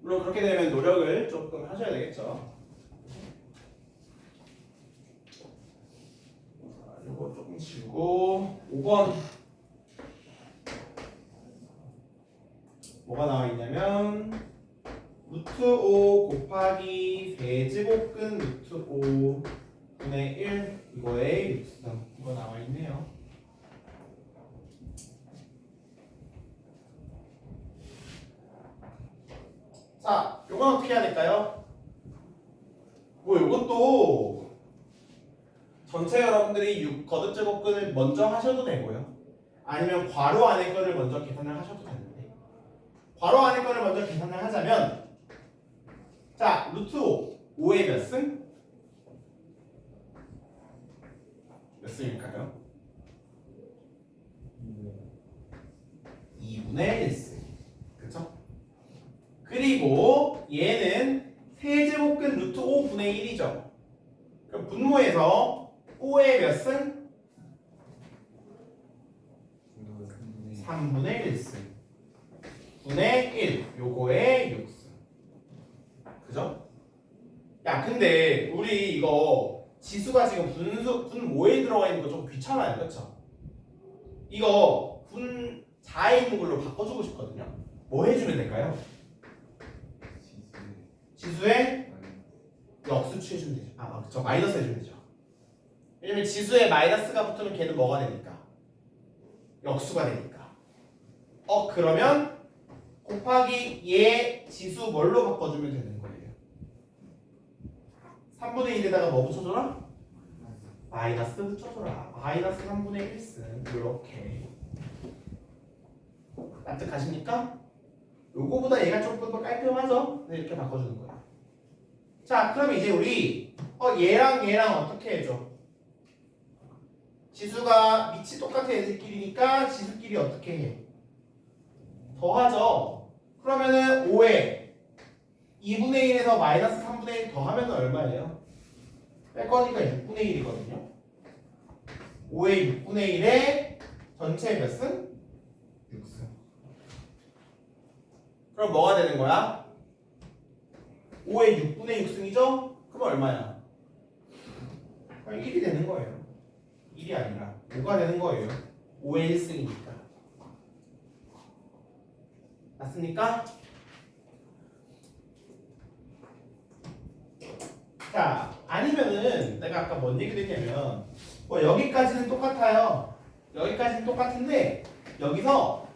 A: 물론 그렇게 되면 노력을 조금 하셔야 되겠죠. 자, 이거 조금 지우고 5번 뭐가 나와 있냐면 루트 5 곱하기 세제곱근 루트 5 분의 1 이거의 6승 이거 나와 있네요. 자, 요건 어떻게 해야 될까요? 뭐 요것도 전체 여러분들이 6 거듭제곱근을 먼저 하셔도 되고요. 아니면 괄호 안에 거를 먼저 계산을 하셔도 되는데 괄호 안에 거를 먼저 계산을 하자면 자, 루트 5 5의 몇 승? 몇 승일까요? 2분의 1승. 그쵸? 그리고 얘는 세제곱근 루트 5분의 1이죠. 그럼 분모에서 5의 몇 승? 3분의 1승. 분의 1. 요거의 6승. 그죠? 야, 근데 우리 이거 지수가 지금 분모에 들어가 있는 거 좀 귀찮아요. 그쵸? 이거 분자에 있는 걸로 바꿔주고 싶거든요. 뭐 해주면 될까요? 지수에 역수 취해주면 되죠. 그쵸. 마이너스 해주면 되죠. 왜냐면 지수에 마이너스가 붙으면 걔는 뭐가 되니까? 역수가 되니까. 그러면 곱하기 얘 지수 뭘로 바꿔주면 되는 거예요? 3분의 1에다가 뭐 붙여줘라? 마이너스 붙여줘라. 마이너스 3분의 1승. 이렇게. 납득하십니까? 요거보다 얘가 조금 더 깔끔하죠? 네, 이렇게 바꿔주는 거예요. 자, 그럼 이제 우리 얘랑 얘랑 어떻게 해줘? 지수가 밑이 똑같은 애들끼리니까 지수끼리 어떻게 해? 더하죠. 그러면은 5에 2분의 1에서 마이너스 3분의 1 더하면 얼마예요? 뺄 거니까 6분의 1이거든요. 5의 6분의 1에 전체 몇 승? 6승. 그럼 뭐가 되는 거야? 5의 6분의 6승이죠? 그럼 얼마야? 1이 되는 거예요. 1이 아니라 5가 되는 거예요. 5의 1승이니까. 맞습니까? 자, 아니면은 내가 아까 뭔 얘기를 했냐면 뭐 여기까지는 똑같아요. 여기까지는 똑같은데 여기서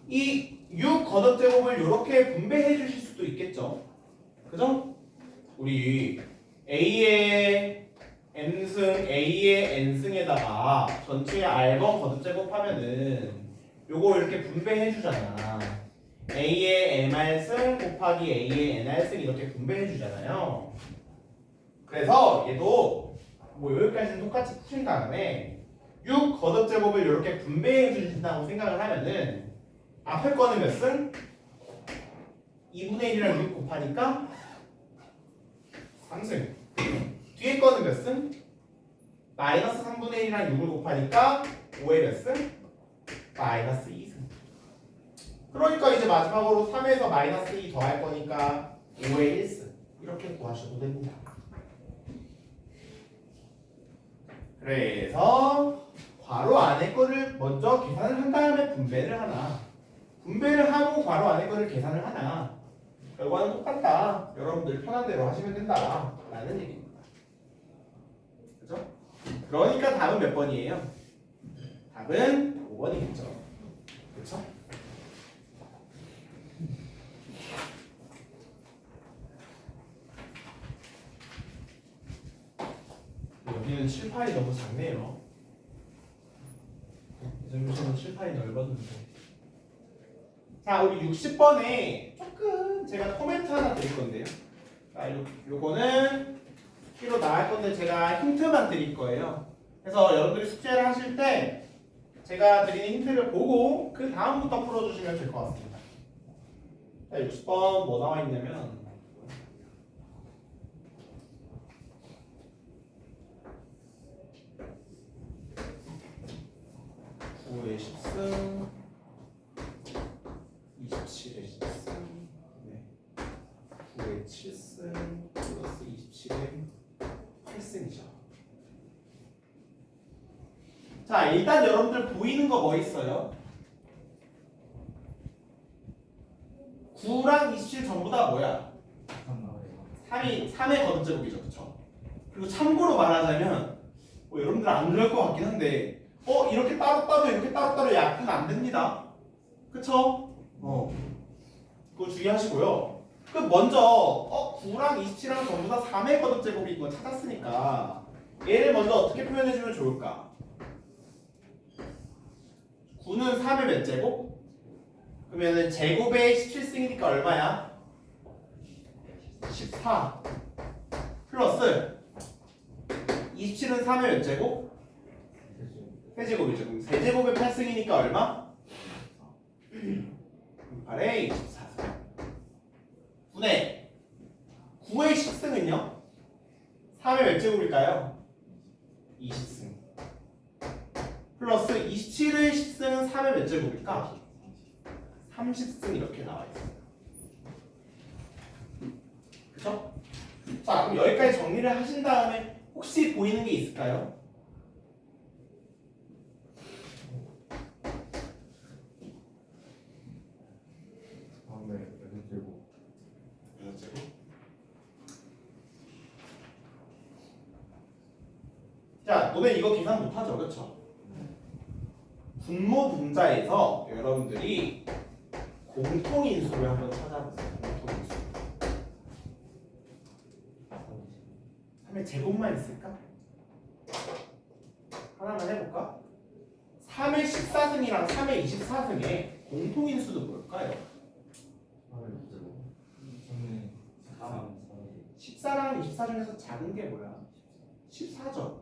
A: 이 6 겉업제곱을 이렇게 분배해 주실 수도 있겠죠. 그죠? 우리 A의 M승, A의 N승에다가 전체 R번 겉업제곱하면은 요거 이렇게 분배해 주잖아. A의 MR승 곱하기 A의 NR승 이렇게 분배해 주잖아요. 그래서 얘도 뭐 여기까지는 똑같이 푸신 다음에 6 겉업제곱을 이렇게 분배해 주신다고 생각을 하면은 앞에 거는 몇 승? 2분의 1이랑 6 곱하니까 3승. 뒤에 거는 몇 승? 마이너스 3분의 1이랑 6을 곱하니까 5의 몇 승? 마이너스 2승. 그러니까 이제 마지막으로 3에서 마이너스 2 더할 거니까 5의 1승. 이렇게 구하셔도 됩니다. 그래서 괄호 안에 거를 먼저 계산을 한 다음에 분배를 하나. 분배를 하고 괄호 안에 거를 계산을 하나. 결과는 똑같다. 여러분들 편한 대로 하시면 된다. 라는 얘기입니다. 그죠? 그러니까 답은 몇 번이에요? 답은 5번이겠죠. 그쵸? 여기는 칠판이 너무 작네요. 예전부터는 칠판이 넓었는데. 자, 우리 60번에 조금 제가 코멘트 하나 드릴 건데요. 자, 요거는 키로 나갈 건데 제가 힌트만 드릴 거예요. 그래서 여러분들이 숙제를 하실 때 제가 드리는 힌트를 보고 그 다음부터 풀어주시면 될 것 같습니다. 자, 60번 뭐 나와 있냐면 9의 10승 27의 10승 네. 9의 7승 플러스 27의 8승이죠. 자, 일단 여러분들 보이는 거 뭐 있어요? 9랑 27 전부 다 뭐야? 3의 거듭제곱이죠. 그쵸? 그리고 참고로 말하자면 뭐 여러분들 안 그럴 것 같긴 한데 이렇게 따로따로 이렇게 따로따로 약분 안 됩니다. 그쵸? 그거 주의하시고요. 그럼 먼저 9랑 27랑 전부 다 3의 거듭제곱인 거 찾았으니까 얘를 먼저 어떻게 표현해주면 좋을까? 9는 3의 몇 제곱? 그러면은 제곱의 17승이니까 얼마야? 14 플러스 27은 3의 몇 제곱? 세제곱이죠. 그럼 세제곱의 8승이니까 얼마? 8의 24승. 9의 10승은요? 3의 몇 제곱일까요? 20승. 플러스 27의 10승은 3의 몇 제곱일까? 30승 이렇게 나와 있어요. 그쵸? 자, 그럼 여기까지 정리를 하신 다음에 혹시 보이는 게 있을까요?
B: 네, 8제곱.
A: 8제곱. 자, 너네 이거 계산 못하죠, 그쵸? 분모 분자에서 여러분들이 공통인수를 한번 찾아보세요. 공통인수. 3의 제곱만 있을까? 하나만 해볼까? 3의 14승이랑 3의 24승의 공통인수도 뭘까요? 14랑 24 중에서 작은 게 뭐야? 14죠.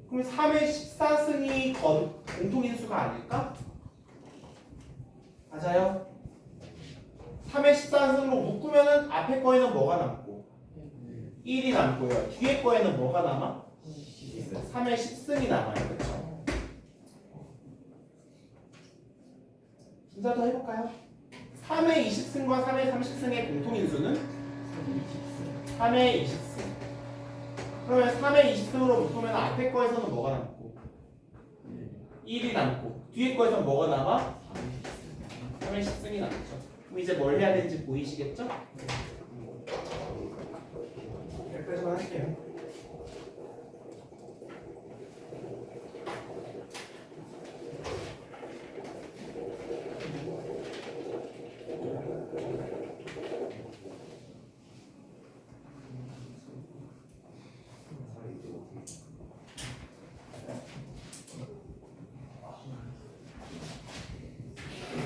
A: 그럼 3의 14승이 공통인수가 아닐까? 맞아요. 3의 14승으로 묶으면은 앞에 거에는 뭐가 남고 1이 남고요. 뒤에 거에는 뭐가 남아? 3의 10승이 남아요. 그렇죠? 진짜 더 해볼까요? 3의 20승과 3의 30승의 공통인수는 3의 20승. 그러면 3의 20승으로 묶으면 앞에 거에서는 뭐가 남고 1이 남고 뒤에 거에서는 뭐가 남아? 3의 10승이 남죠. 그럼 이제 뭘 해야 되는지 보이시겠죠? 여기까지만 할게요.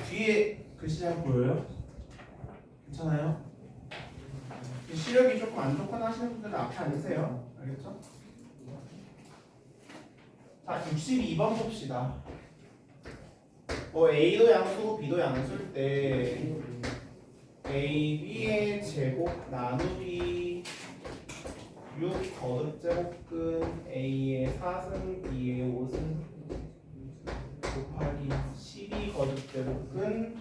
A: 뒤에 글씨 잘 보여요? 괜찮아요? 시력이 조금 안 좋거나 하시는 분들은 앞에 앉으세요. 알겠죠? 자, 62번 봅시다. A도 양수고 B도 양수일 때 A, B의 제곱 나누기 6 거듭제곱근 A의 4승 B의 5승 곱하기 12 거듭제곱근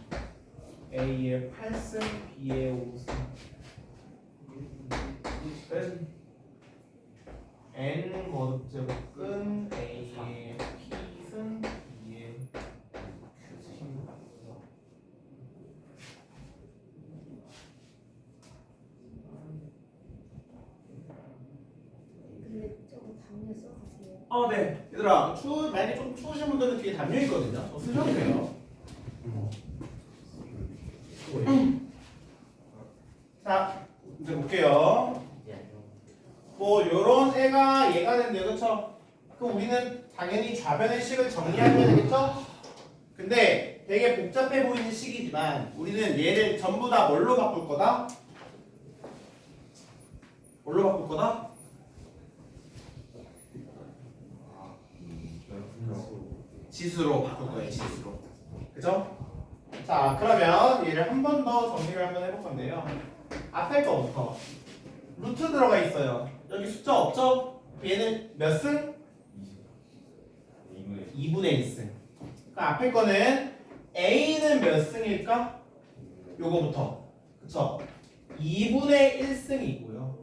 A: A의 8승 B의 5승 은 N 거듭제곱근 A의 P승 B의 Q승.
C: 근데 조금 담요 써주세요.
A: 네. 얘들아, 만약에 좀 추우신 분들은 뒤에 담요 있거든요. 저 쓰셔도 돼요. 자, 이제 볼게요. 요런 애가 얘가 된대요. 그쵸? 그럼 우리는 당연히 좌변의 식을 정리해야 되겠죠? 근데 되게 복잡해 보이는 식이지만 우리는 얘를 전부 다 뭘로 바꿀 거다? 뭘로 바꿀 거다? 지수로 바꿀 거예요. 지수로. 그죠? 자, 그러면 얘를 한 번 더 정리를 한번 해볼 건데요. 앞에 거부터 루트 들어가 있어요. 여기 숫자 없죠? 얘는 몇 승? 2분의 1승. 그러니까 앞에 거는 A는 몇 승일까? 요거부터. 그쵸? 2분의 1승이고요.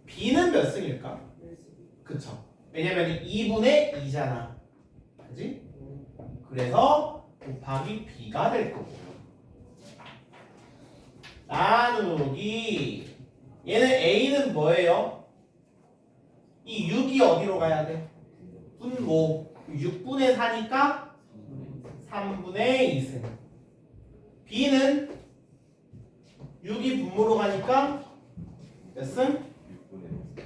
A: B는 몇 승일까? 그쵸? 왜냐면 2분의 2잖아. 그지? 그래서 곱하기 B가 될 거고요. 나누기 얘는 A는 뭐예요? 이 6이 어디로 가야 돼? 분모 6분의 4니까 3분의 2승. B는 6이 분모로 가니까 몇 승?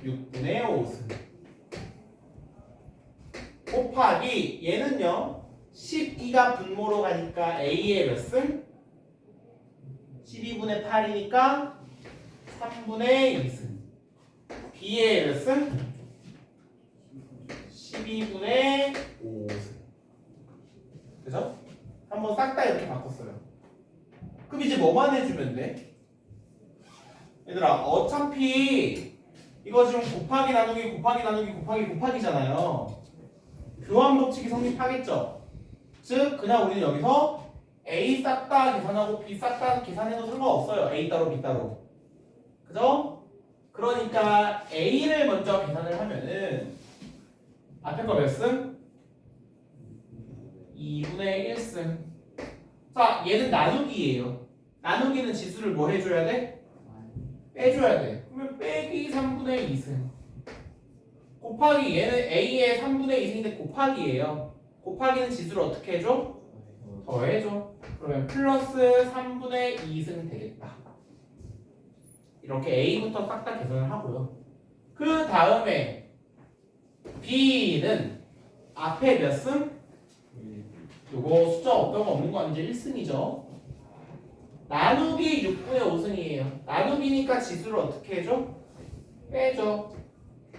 A: 6분의 5승. 곱하기 얘는요 12가 분모로 가니까 A의 몇 승? 12분의 8이니까 3분의 2승. B의 몇 승? 12분의 5승. 그죠? 한번 싹 다 이렇게 바꿨어요. 그럼 이제 뭐만 해주면 돼? 얘들아 어차피 이거 지금 곱하기 나누기 곱하기 나누기 곱하기 곱하기잖아요. 교환 법칙이 성립하겠죠? 즉 그냥 우리는 여기서 A 싹 다 계산하고 B 싹 다 계산해도 상관없어요. A 따로 B 따로. 그죠? 그러니까 A를 먼저 계산을 하면은 앞에 거 몇 승? 2분의 1승. 자, 얘는 나누기예요. 나누기는 지수를 뭐 해줘야 돼? 빼줘야 돼. 그러면 빼기 3분의 2승. 곱하기 얘는 A의 3분의 2승인데 곱하기예요. 곱하기는 지수를 어떻게 해줘? 더해줘. 그러면 플러스 3분의 2승 되겠다. 이렇게 A부터 싹 다 계산을 하고요. 그 다음에 B는 앞에 몇 승? 요거 숫자 없다고 없는 거 아니죠? 1승이죠. 나누기 6분의 5승이에요. 나누기니까 지수를 어떻게 해줘? 빼줘.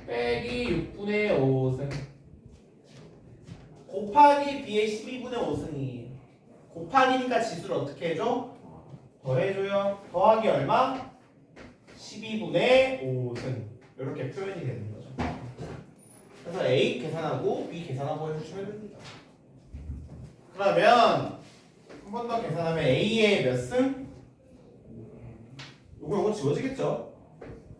A: 빼기 6분의 5승. 곱하기 B의 12분의 5승이에요. 곱하기니까 지수를 어떻게 해줘? 더해줘요. 더하기 얼마? 12분의 5승. 이렇게 표현이 되는 거죠. 그래서 A 계산하고 B 계산하고 해주시면 됩니다. 그러면 한 번 더 계산하면 A의 몇 승? 요거 지워지겠죠?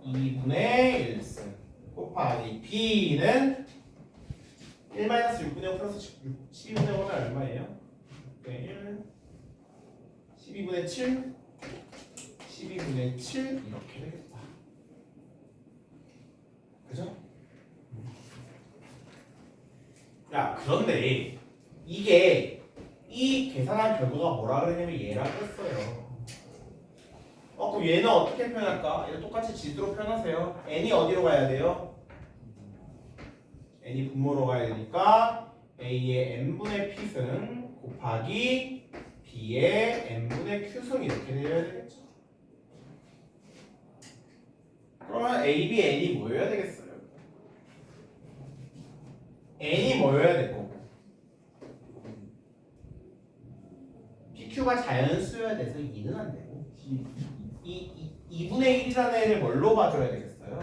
A: 2분의 1승 곱하기 B는 1-6분의 5 플러스 12분의 5는 얼마예요? 1 12분의 7 12분의 7 이렇게 되겠다. 그죠? 야 그런데 이게 이 계산한 결과가 뭐라 그러냐면 얘라고 했어요. 그럼 얘는 어떻게 표현할까? 얘는 똑같이 지수로 표현하세요. n이 어디로 가야 돼요? n이 분모로 가야 되니까 a의 n분의 p승 곱하기 b의 n분의 q승 이렇게 되어야 되겠죠. 그러면 a, b, n이 뭐여야 되겠어요? n이 뭐여야 될 거고 pq가 자연수여야 돼서 2는 안 되고 2분의 1이라는 애를 뭘로 봐줘야 되겠어요?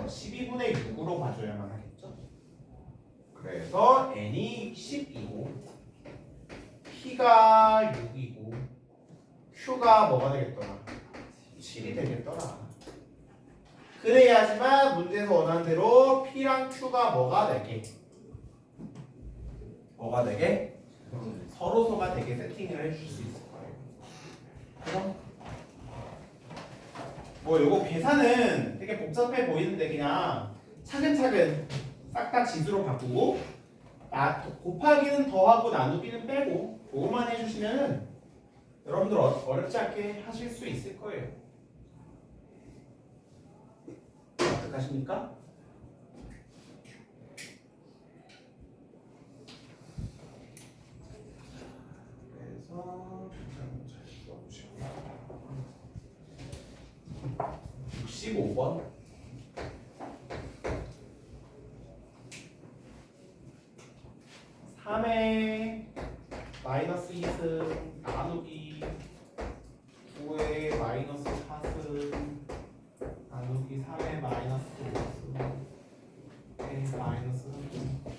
A: 12분의 6으로 봐줘야만 하겠죠? 그래서 n이 10이고 p가 6이고 q가 뭐가 되겠더라? 7이 되겠더라. 그래야지만 문제에서 원하는 대로 p랑 q가 뭐가 되게? 뭐가 되게? 서로서가 되게 세팅을 해줄 수 있을 거예요. 그럼 뭐 요거 계산은 되게 복잡해 보이는데 그냥 차근차근 싹 다 지수로 바꾸고 곱하기는 더하고 나누기는 빼고 그것만 해주시면은 여러분들 어렵지 않게 하실 수 있을 거예요. 어떡하십니까? 그래서 65번 3의 마이너스 2승 나누기 9의 마이너스 4승 나누기 3의 마이너스 5승 마이너스 3승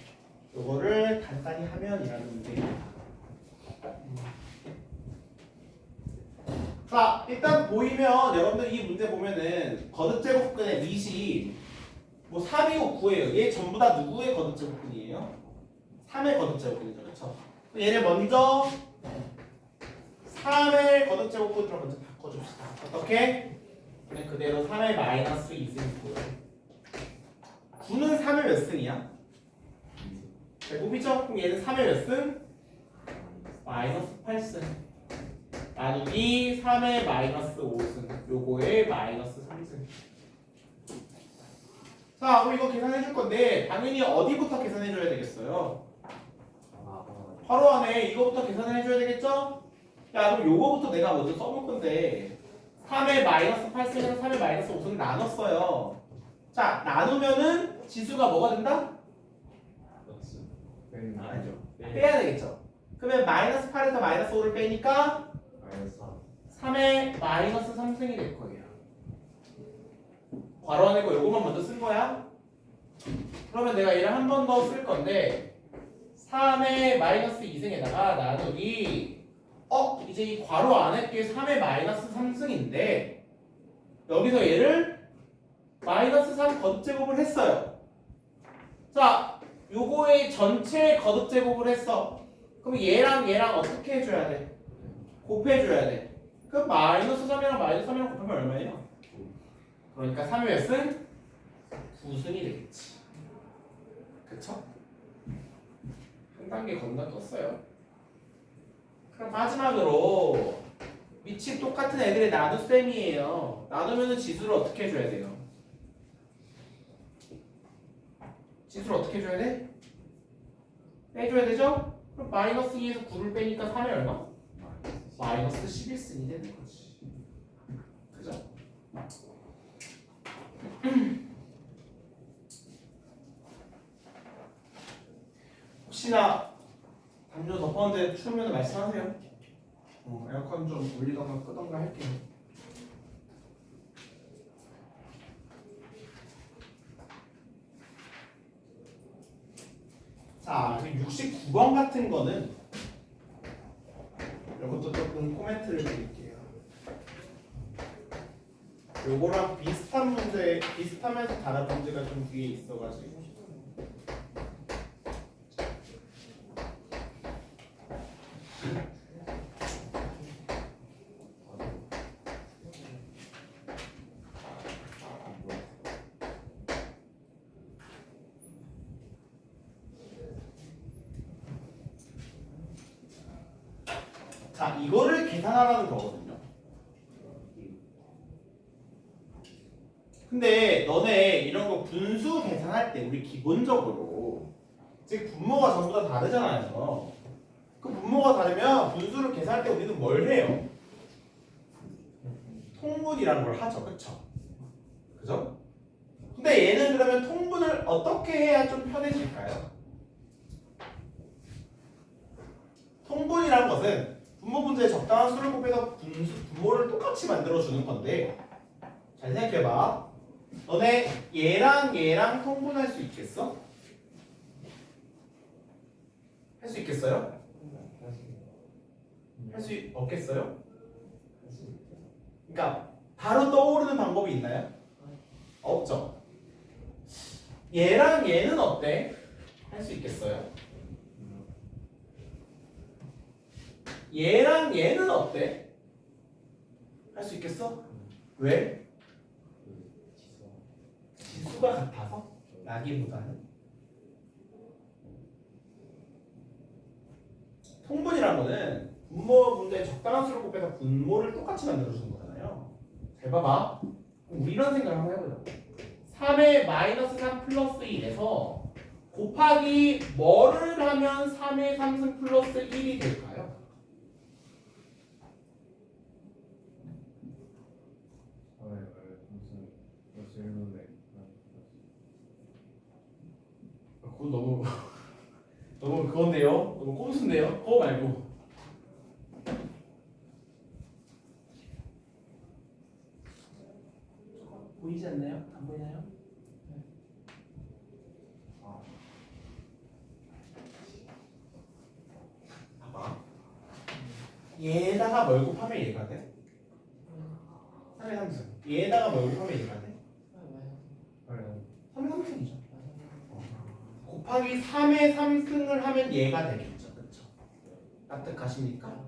A: 요거를 간단히 하면이라는 문제입니다. 자, 일단 보이면 여러분들 이 문제 보면은 거듭제곱근의 밑이 뭐 3이고 9예요. 얘 전부 다 누구의 거듭제곱근이에요? 3의 거듭제곱근이죠. 그렇죠? 얘를 먼저 3의 거듭제곱근으로 먼저 바꿔줍시다. 어떻게? 그냥 그대로 3의 마이너스 2승이고요. 9는 3의 몇 승이야? 제곱이죠? 그럼 얘는 3의 몇 승? 마이너스 8승. 나누기 3의 마이너스 5승 요거의 마이너스 3승. 자 그럼 이거 계산해 줄 건데 당연히 어디부터 계산해 줘야 되겠어요? 바로 안에 이거부터 계산을 해줘야 되겠죠? 야 그럼 요거부터 내가 먼저 써볼 건데 3의 마이너스 8승이랑 3의 마이너스 5승 나눴어요. 자 나누면은 지수가 뭐가 된다? 아니죠. 빼야 되겠죠. 그러면 마이너스 8에서 마이너스 5를 빼니까 3의 마이너스 3승이 될 거예요. 괄호 안이고 요거만 먼저 쓴 거야. 그러면 내가 얘를 한 번 더 쓸 건데 3의 마이너스 2승에다가 나누기 이제 이 괄호 안에 게 3의 마이너스 3승인데 여기서 얘를 마이너스 3 거듭제곱을 했어요. 자 요거의 전체 거듭제곱을 했어. 그럼 얘랑 어떻게 해줘야 돼? 곱해줘야 돼. 그럼 마이너스 3이랑 마이너스 3이랑 곱하면 얼마예요? 그러니까 3의 몇 승? 9승이 되겠지. 그쵸? 한 단계 건너뛰었어요. 그럼 마지막으로 위치 똑같은 애들의 나눗셈이에요. 나누면은 지수를 어떻게 해줘야 돼요? 지수를 어떻게 해줘야 돼? 빼줘야 되죠? 그럼 마이너스 2에서 9를 빼니까 3이 얼마? 마이너스 11승이 되는 거지. 그죠? 혹시나 담요 덮었는데 추우면 말씀하세요. 에어컨 좀 올리던가 끄던가 할게요. 자, 69번 같은 거는 이것도 조금 코멘트를 드릴게요. 요거랑 비슷한 문제, 비슷하면서 다른 문제가 좀 뒤에 있어가지고. 자, 이거를 계산하라는 거거든요. 근데 너네 이런 거 분수 계산할 때 우리 기본적으로 즉 분모가 전부 다 다르잖아요. 그 분모가 다르면 분수를 계산할 때 우리는 뭘 해요? 통분이라는 걸 하죠. 그쵸? 그죠? 근데 얘는 그러면 통분을 어떻게 해야 좀 편해질까요? 통분이라는 것은 분모 분수에 적당한 수를 곱해서 분모를 똑같이 만들어주는 건데 잘 생각해봐. 너네 얘랑 통분할 수 있겠어? 할 수 있겠어요? 할 수 없겠어요? 그러니까 바로 떠오르는 방법이 있나요? 없죠. 얘랑 얘는 어때? 할 수 있겠어요? 얘랑 얘는 어때? 할 수 있겠어? 왜? 지수가 같아서? 라기보다는 통분이란 거는 분모 분모에 적당한 수를 곱해서 분모를 똑같이 만들어주는 거잖아요. 잘 봐봐. 우리 이런 생각을 한번 해보자. 3의 마이너스 3 플러스 1에서 곱하기 뭐를 하면 3의 3승 플러스 1이 될까요? 그건 너무 너무 그건데요. 너무 꼼수인데요. 그거 말고. 보이지 않나요? 안 보이나요? 봐봐. 얘에다가 뭘 곱하면 얘가 돼? 3의 3승. 얘에다가 뭘 곱하면 얘가 돼? 3의 3승이죠. 곱하기 3의 3승을 하면 얘가 되겠죠. 그렇죠? 납득하십니까?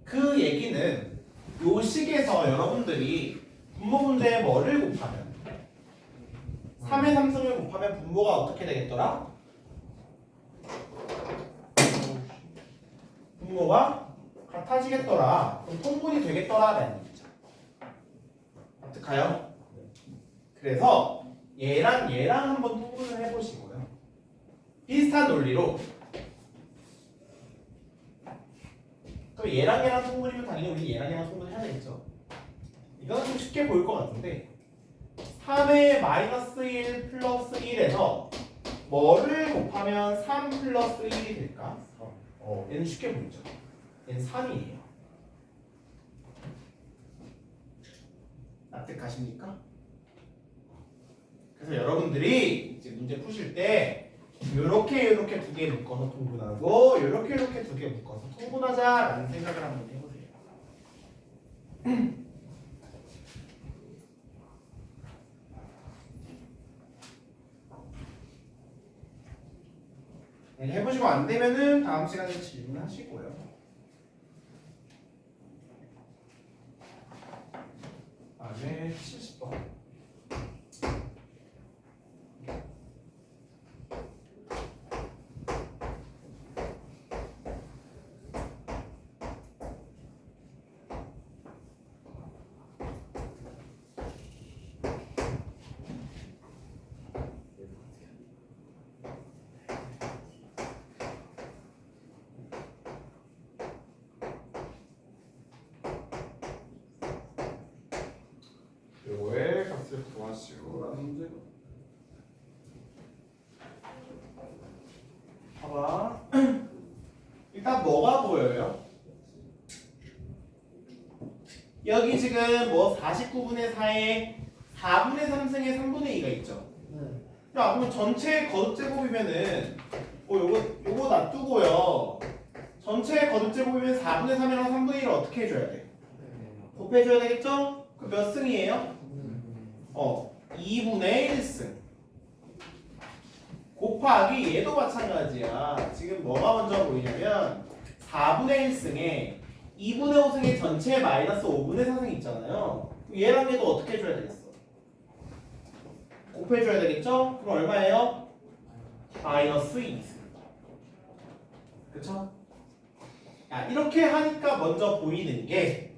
A: 그 얘기는 요 식에서 여러분들이 분모 문제에 뭐를 곱하면 3의 3승을 곱하면 분모가 어떻게 되겠더라? 분모가 같아지겠더라. 그럼 통분이 되겠더라 라는 얘기죠. 납득하요? 그래서 얘랑 한번 통분을 해보시고요. 비슷한 논리로 또 얘랑 통분이면 당연히 우리 얘랑 통분을 해야 되겠죠. 이건 좀 쉽게 보일 것 같은데 3의 마이너스 1 플러스 1에서 뭐를 곱하면 3 플러스 1이 될까? 얘는 쉽게 보이죠. 얘는 3이에요. 납득하십니까? 그래서 여러분들이 이제 문제 푸실 때 요렇게 두 개 묶어서 통분하고 요렇게 두 개 묶어서 통분하자라는 생각을 한번 해보세요. 해보시고 안 되면은 다음 시간에 질문하시고요. 다음에 70번.
B: 구하시오라는 문제가.
A: 봐봐. 일단 뭐가 보여요? 여기 지금 뭐 49분의 4에 4분의 3승에 3분의 2가 있죠. 야, 그러면 전체 거듭제곱이면은 요거 놔두고요. 전체 거듭제곱이면 4분의 3이랑 3분의 1을 어떻게 해줘야 돼? 곱해줘야 되겠죠? 그 몇 승이에요? 2분의 1승 곱하기 얘도 마찬가지야. 지금 뭐가 먼저 보이냐면 4분의 1승에 2분의 5승의 전체 마이너스 5분의 4승 있잖아요. 얘랑 얘도 어떻게 해줘야 되겠어? 곱해줘야 되겠죠? 그럼 얼마예요? 마이너스 2승. 그쵸? 야, 이렇게 하니까 먼저 보이는 게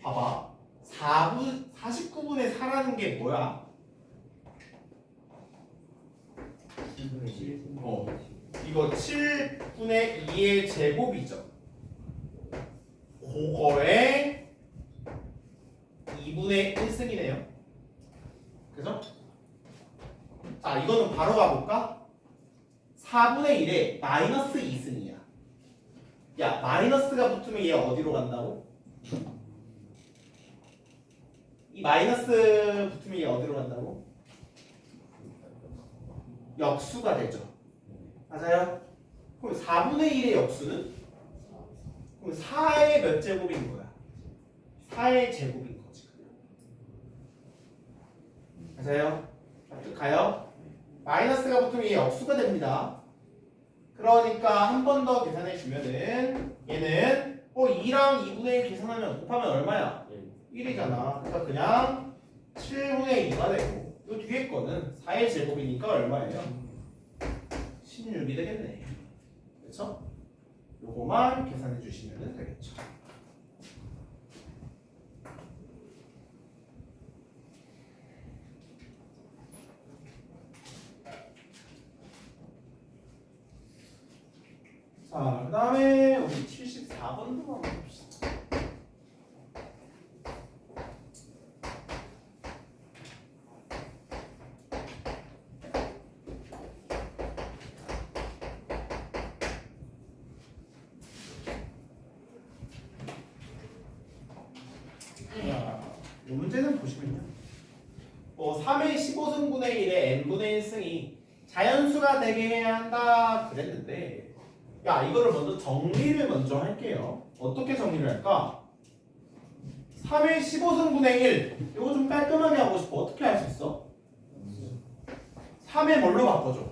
A: 봐봐. 49분의 4라는 게 뭐야? 이거 7분의 2의 제곱이죠. 그거에 2분의 1승이네요. 그죠? 자, 이거는 바로 가볼까? 4분의 1에 마이너스 2승이야. 야, 마이너스가 붙으면 얘 어디로 간다고? 이 마이너스 붙으면 얘 어디로 간다고? 역수가 되죠. 맞아요? 그럼 4분의 1의 역수는? 그럼 4의 몇 제곱인 거야? 4의 제곱인 거지. 맞아요? 가요? 마이너스가 붙으면 얘 역수가 됩니다. 그러니까 한 번 더 계산해 주면은 얘는 2랑 2분의 1 계산하면 곱하면 얼마야? 1이잖아. 그러니까 그냥 7분의 2가 되고 이 뒤에 거는 4의 제곱이니까 얼마예요? 16이 되겠네. 그렇죠? 요거만 계산해 주시면 되겠죠. 자, 그 다음에 우리 74번도 한번 봅시다. 이 문제는 보시면요. 3의 15승분의 1에 n분의 1승이 자연수가 되게 해야 한다 그랬는데, 야, 이거를 먼저 정리를 먼저 할게요. 어떻게 정리를 할까? 3의 15승분의 1 이거 좀 깔끔하게 하고 싶어. 어떻게 할 수 있어? 3의 뭘로 바꿔줘?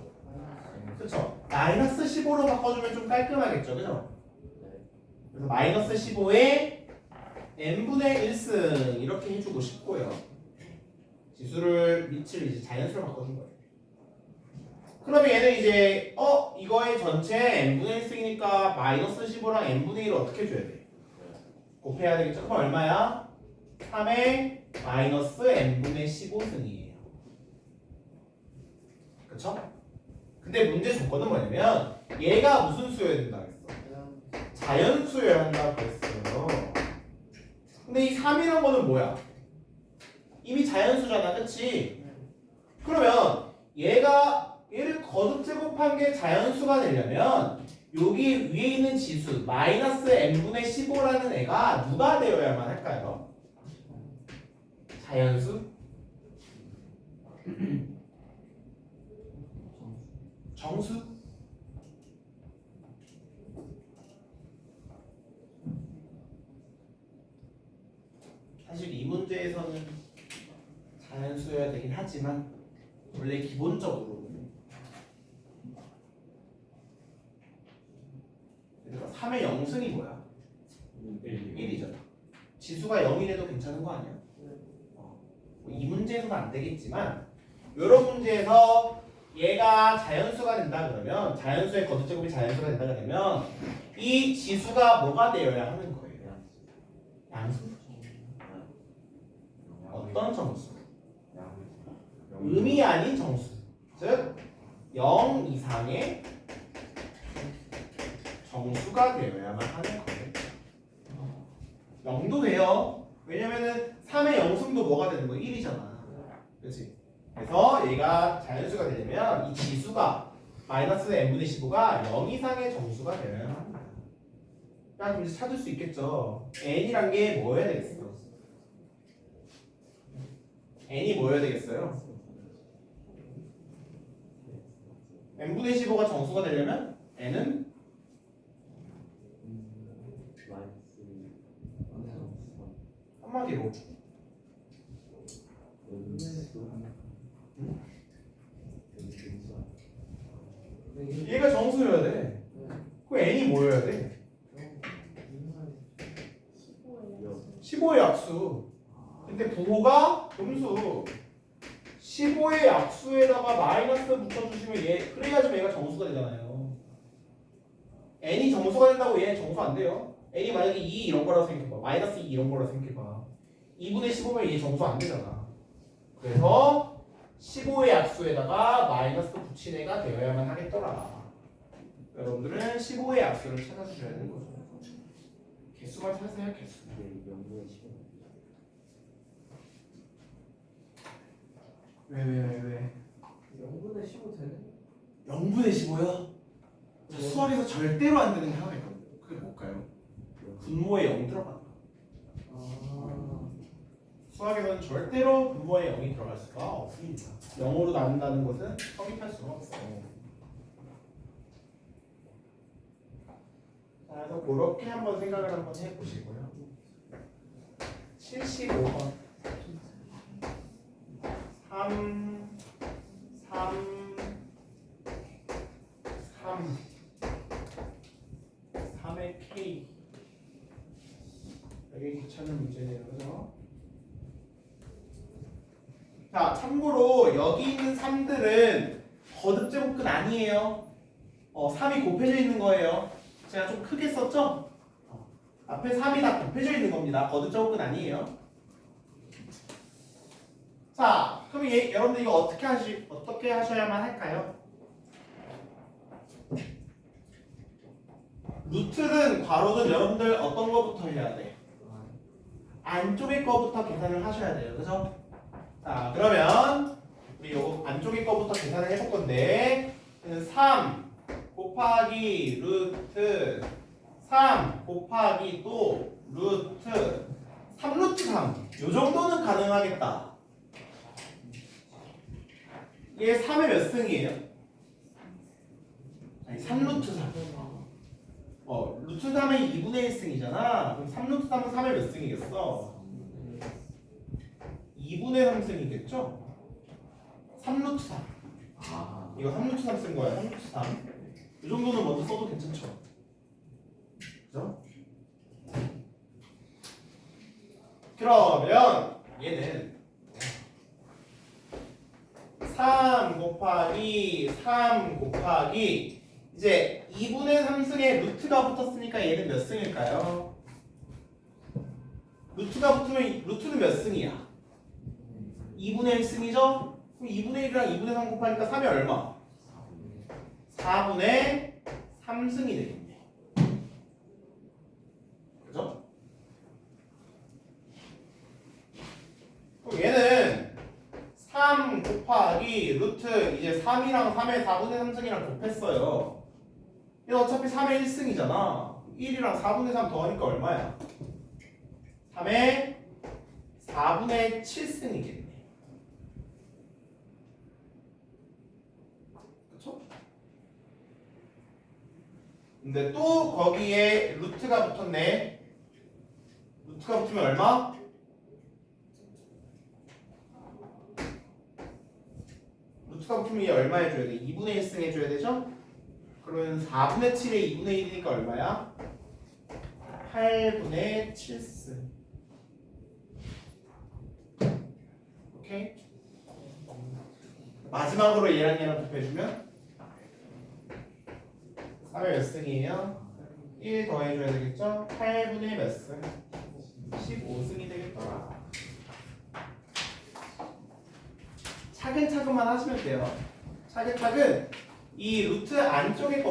A: 그쵸? 마이너스 15로 바꿔주면 좀 깔끔하겠죠, 그죠? 그래서 마이너스 15에 n분의 1승 이렇게 해주고 싶고요. 지수를 밑을 이제 자연수로 바꿔준 거예요. 그러면 얘는 이제 이거의 전체 n분의 1승이니까 마이너스 15랑 n분의 1을 어떻게 줘야 돼? 곱해야 되겠죠? 그럼 얼마야? 3의 마이너스 n분의 15승이에요. 그쵸? 근데 문제 조건은 뭐냐면 얘가 무슨 수여야 된다 그랬어? 자연수여야 한다고 그랬어요. 근데 이 3이란 거는 뭐야? 이미 자연수잖아, 그치? 그러면 얘를 거듭 제곱한 게 자연수가 되려면 여기 위에 있는 지수 마이너스 n분의 15라는 애가 누가 되어야만 할까요? 자연수? 정수? 사실 이 문제에서는 자연수여야 되긴 하지만 원래 기본적으로 그러니까 3의 영승이 뭐야? 1이잖아. 지수가 0이래도 괜찮은 거 아니야? 이 문제에서는 안 되겠지만 이런 문제에서 얘가 자연수가 된다 그러면 자연수의 거듭제곱이 자연수가 된다 그러면 이 지수가 뭐가 되어야 하는 거예요? 양수. 어떤 정수? 음이 아닌 정수. 즉 0 이상의 정수가 되어야만 하는 거예요. 0도 돼요. 왜냐면은 3의 영승도 뭐가 되는 거예요? 1이잖아. 그렇지? 그래서 얘가 자연수가 되려면 이 지수가 마이너스 n분의 15가 0 이상의 정수가 되어야 합니다. 그럼 이제 찾을 수 있겠죠. n이란 게 뭐여야 되겠어? n이 뭐여야 되겠어요? n분의 15가 정수가 되려면 n은 한마디로 얘가 정수여야 돼. 그 n이 뭐여야 돼? 15의 약수. 근데 부호가 음수. 15의 약수에다가 마이너스 붙여주시면 얘 그래야지 얘가 정수가 되잖아요. n이 정수가 된다고 얘 정수 안 돼요. n이 만약에 2 이런 거라고 생각해봐. 마이너스 2 이런 거라고 생각해봐. 2분의 15면 얘 정수 안 되잖아. 그래서 15의 약수에다가 마이너스 붙인 애가 되어야만 하겠더라. 여러분들은 15의 약수를 찾아주셔야 되는 거죠. 개수만 찾으세요. 개수. 왜?
B: 0분의 15 되네?
A: 0분의 15요? 수학에서 절대로 안 되는 게 하나 있거든요. 그게 뭘까요? 분모에 0 들어간다. 수학에서는 절대로 분모에 0이 들어갈 수가 없습니다. 0으로 나눈다는 것은 성립할 수가 없어요. 자, 그래서 그렇게 한번 생각을 한번 해보시고요. 75번 3의 K 여기 귀찮은 문제네요. 그죠? 자, 참고로 여기 있는 3들은 거듭제곱근 아니에요. 3이 곱해져 있는 거예요. 제가 좀 크게 썼죠? 앞에 3이 다 곱해져 있는 겁니다. 거듭제곱근 아니에요. 자, 그럼 여러분들 이거 어떻게 하셔야만 할까요? 루트든 괄호든 여러분들 어떤 거부터 해야 돼? 안쪽의 거부터 계산을 하셔야 돼요. 그죠? 자, 그러면 우리 요거 안쪽의 거부터 계산을 해볼 건데 3 곱하기 루트 3 곱하기 또 루트 3루트 3 요 정도는 가능하겠다. 얘 3의 몇 승이에요? 아니 3루트 3 루트 3의 2분의 1승이잖아. 그럼 3루트 3은 3의 몇 승이겠어? 2분의 3승이겠죠? 3루트 3 이거 3루트 3 쓴 거야. 3루트 3 이 정도는 먼저 써도 괜찮죠? 그죠? 그러면 얘는 3 곱하기 3 곱하기 이제 2분의 3승에 루트가 붙었으니까 얘는 몇 승일까요? 루트가 붙으면 루트는 몇 승이야? 2분의 1승이죠? 그럼 2분의 1이랑 2분의 3 곱하니까 3이 얼마? 4분의 3승이 되겠네. 그죠? 그럼 얘는 3 곱하기 루트 이제 3이랑 3의 4분의 3승이랑 곱했어요. 얘는 어차피 3의 1승이잖아. 1이랑 4분의 3 더하니까 얼마야? 3의 4분의 7승이겠네. 그쵸? 근데 또 거기에 루트가 붙었네. 루트가 붙으면 얼마? 루트가 붙으면 얘 얼마 해줘야 돼? 2분의 1승 해줘야 되죠? 그러면 4분의 7에 2분의 1이니까 얼마야? 8분의 7승. 오케이? 마지막으로 얘랑 얘랑 곱해주면 3의 몇 승이에요? 1 더해줘야 되겠죠? 8분의 몇 승? 15승이 되겠더라. 차근차근만 하시면 돼요. 차근차근 이 루트 안쪽의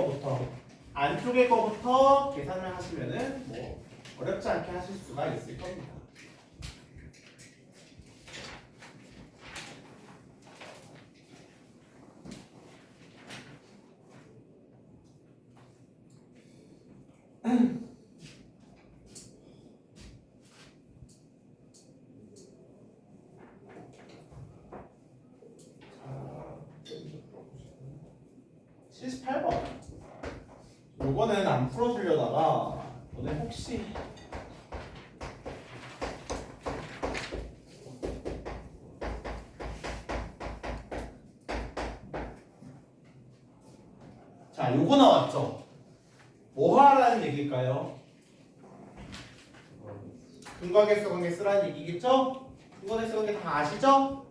A: 거부터 계산을 하시면은 뭐 어렵지 않게 하실 수가 있을 겁니다. 안 풀어주려다가 너네 혹시 자, 요거 나왔죠? 뭐 하라는 얘기일까요? 근거계수 관계 쓰라는 얘기겠죠? 근거계수 관계 다 아시죠?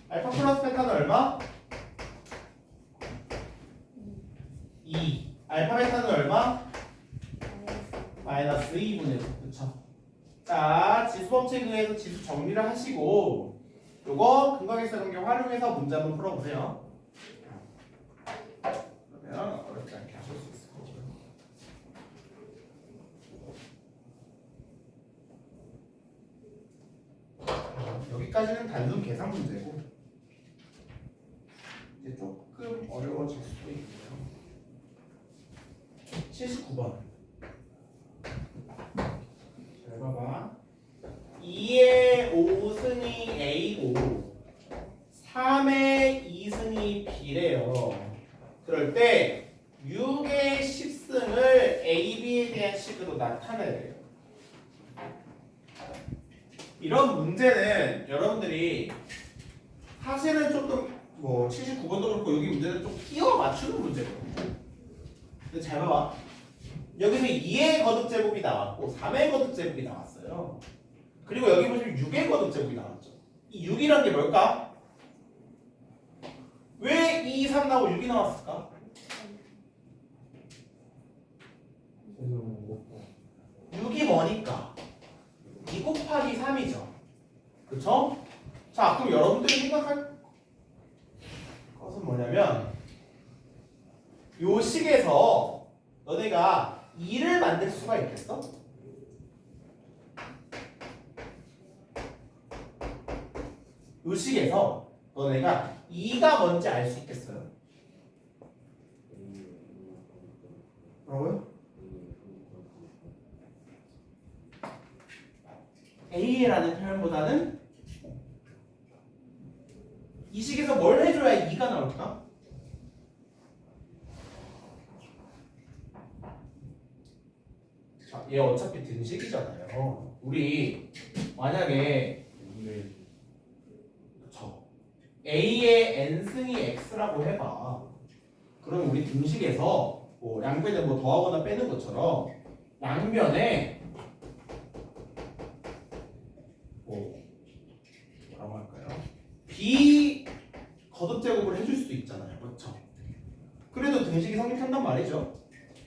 A: 알파 플러스 베타는 얼마? 2. 알파 베타는 얼마? 마이너스 2분의 9. 그쵸? 자, 지수법칙에 의해서 지수 정리를 하시고 요거 근거계수 관계 활용해서 문제 한번 풀어보세요. 그러면 어렵지 않게 하실 수 있을 거고요. 여기까지는 단순 계산 문제고 이제 조금 어려워질 수도 있고요. 79번. 잘 봐봐. 2의 5승이 A고 3의 2승이 B래요. 그럴 때 6의 10승을 A, B에 대한 식으로 나타내야 돼요. 이런 문제는 여러분들이 사실은 조금 뭐 79번도 그렇고 여기 문제는 좀 끼워 맞추는 문제거든요. 근데 잘 봐봐. 여기서 2의 거듭 제곱이 나왔고 3의 거듭 제곱이 나왔어요. 그리고 여기 보시면 6의 거듭 제곱이 나왔죠. 이 6이란 게 뭘까? 왜 2, 3 나오고 6이 나왔을까? 6이 뭐니까? 2 곱하기 3이죠. 그쵸? 자, 그럼 여러분들이 생각할 것은 뭐냐면 요 식에서 너네가 2를 만들 수가 있겠어? 요 식에서 너네가 2가 뭔지 알 수 있겠어요? 뭐라고요? A라는 표현보다는 이 식에서 뭘 해줘야 2가 나올까? 자, 얘 어차피 등식이잖아요. 우리 만약에 그쵸 A의 n승이 x라고 해봐. 그럼 우리 등식에서 뭐 양변에 뭐 더하거나 빼는 것처럼 양변에 뭐라고 할까요? B 거듭 제곱을 해줄 수도 있잖아요. 그렇죠? 그래도 등식이 성립한단 말이죠.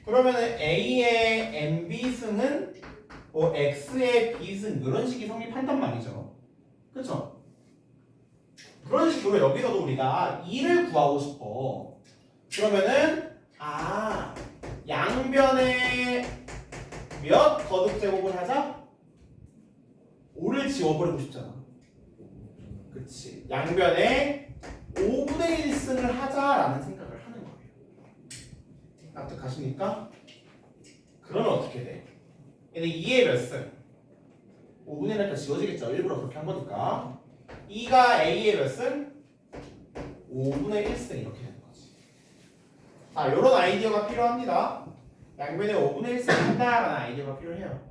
A: 그러면은 A의 nb승은 뭐 x의 b승 이런 식이 성립한단 말이죠. 그렇죠? 그런 식으로 여기서도 우리가 2를 구하고 싶어. 그러면은 양변에 몇 거듭 제곱을 하자? 5를 지워버리고 싶잖아. 그치. 양변에 5분의 1승을 하자라는 생각을 하는 거예요. 납득하십니까? 그러면 어떻게 돼? 얘는 2의 몇 승? 5분의 1이니까 지워지겠죠. 일부러 그렇게 한 거니까. 2가 A의 몇 승? 5분의 1승 이렇게 되는 거지. 자, 이런 아이디어가 필요합니다. 양변에 5분의 1승 한다라는 아이디어가 필요해요.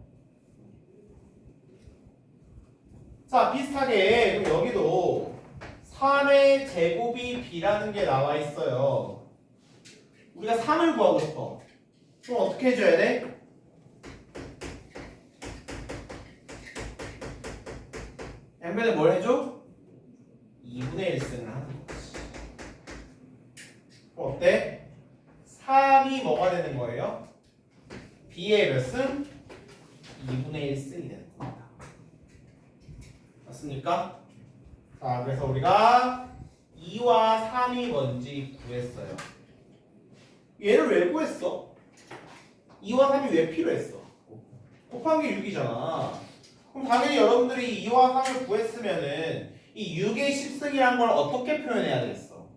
A: 자, 비슷하게 그럼 여기도 3의 제곱이 B라는 게 나와 있어요. 우리가 3을 구하고 싶어. 그럼 어떻게 해줘야 돼? 양변에 뭘 해줘? 2분의 1승을 하는 거지. 그럼 어때? 3이 뭐가 되는 거예요? B의 몇 승? 2분의 1승이 되는 겁니다. 맞습니까? 자, 그래서 우리가 2와 3이 뭔지 구했어요. 얘를 왜 구했어? 2와 3이 왜 필요했어? 곱한 게 6이잖아. 그럼 당연히 여러분들이 2와 3을 구했으면은 이 6의 10승이란 걸 어떻게 표현해야 되겠어?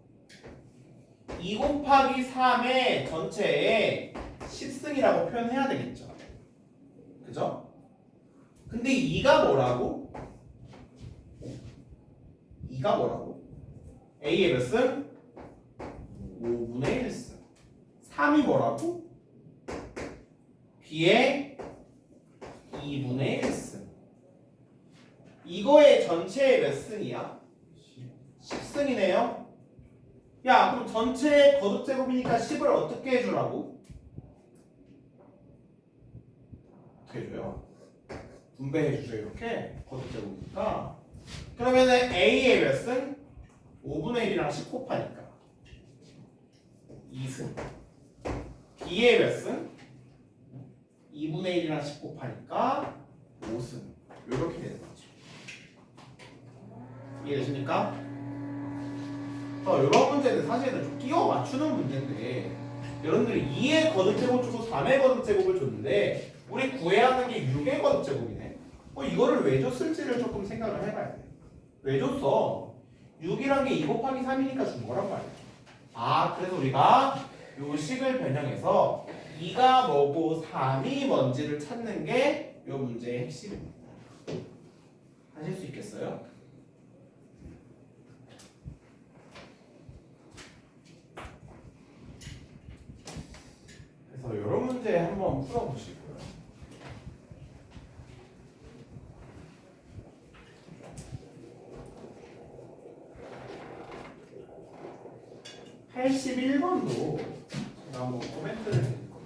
A: 2 곱하기 3의 전체에 10승이라고 표현해야 되겠죠. 그죠? 근데 2가 뭐라고? 2가 뭐라고? A의 몇 승? 5분의 1승. 3이 뭐라고? b의 2분의 1승. 이거의 전체의 몇 승이야? 10승이네요. 야, 그럼 전체 거듭제곱이니까 10을 어떻게 해주라고? 어떻게 해줘요? 분배해주죠. 이렇게 거듭제곱이니까. 그러면은 A의 몇 승? 5분의 1이랑 10 곱하니까 2승. B의 몇 승? 2분의 1이랑 10 곱하니까 5승. 이렇게 되는 거죠. 이해되십니까? 이런 문제는 사실은 좀 끼워 맞추는 문제인데, 여러분들이 2의 거듭제곱 주고 3의 거듭제곱을 줬는데 우리 구해야 하는 게 6의 거듭제곱이네. 이거를 왜 줬을지를 조금 생각을 해봐야 돼. 왜 줬어? 6이란 게 2 곱하기 3이니까 준 거란 말이야. 아, 그래서 우리가 요 식을 변형해서 2가 뭐고 3이 뭔지를 찾는 게 요 문제의 핵심입니다. 하실 수 있겠어요? 그래서 이런 문제 한번 풀어보시고요. (81번도) 제가 한번 코멘트를 드릴 거예요.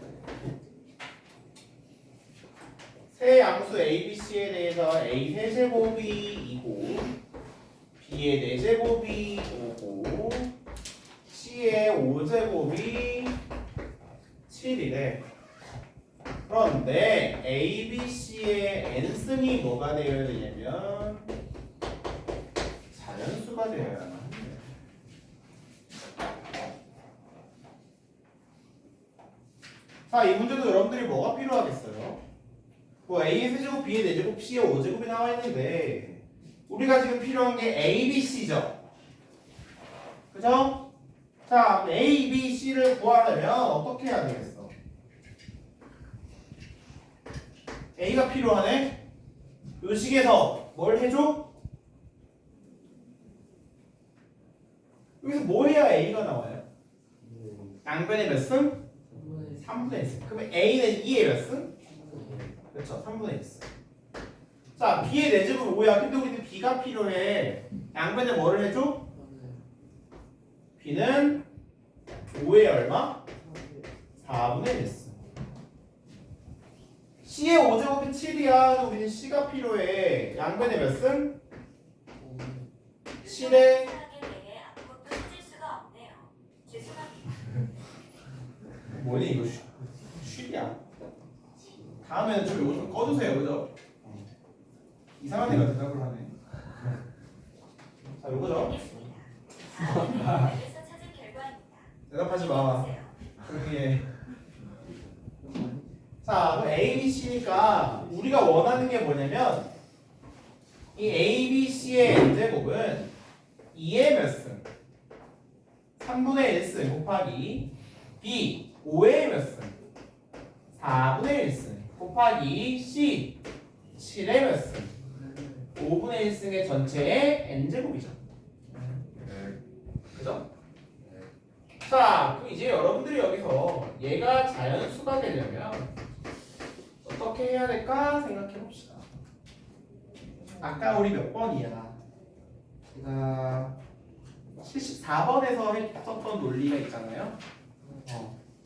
A: 세 양수 A, B, C에 대해서 A 세제곱이 2고 B의 4제곱이 5고 C의 5제곱이 7이래. 그런데 A, B, C의 n승이 뭐가 되어야 되냐면 자연수가 되어야 합니다. 자, 이 문제도 여러분들이 뭐가 필요하겠어요? 뭐 A의 세제곱, B의 4제곱, C의 5제곱이 나와 있는데 우리가 지금 필요한 게 A, B, C죠? 그죠? 자, A, B, C를 구하려면 어떻게 해야 되겠어? A가 필요하네? 요 식에서 뭘 해줘? 여기서 뭐 해야 A가 나와요? 양변의 몇 승? 3분의 1승. 그러면 A는 2의 몇 승? 그렇죠. 3분의 1승. 자, B의 4제곱은 5야. 근데 우리는 B가 필요해. 양변에 뭐를 해줘? B는 5의 얼마? 4분의 1승. C의 5제곱이 7이야. 우리는 C가 필요해. 양변에 몇 승? 7의 뭐니 이거 쉬이야. 다음에는 좀 이거 좀 꺼주세요. 그죠? 이상한 애가 대답을 하네. 자, 요거죠? 대답하지 마. 조용히 해. 자, 그럼 A, B, C니까 우리가 원하는 게 뭐냐면 이 A, B, C의 n제곱은 2의 몇 승? 3분의 1승 곱하기 B 5의 몇 승? 4분의 1승 곱하기 C 7의 몇 승? 5분의 1승의 전체의 n제곱이죠. 그죠? 자, 그럼 이제 여러분들이 여기서 얘가 자연수가 되려면 어떻게 해야 될까 생각해 봅시다. 아까 우리 몇 번이야? 제가 74번에서 했었던 논리가 있잖아요.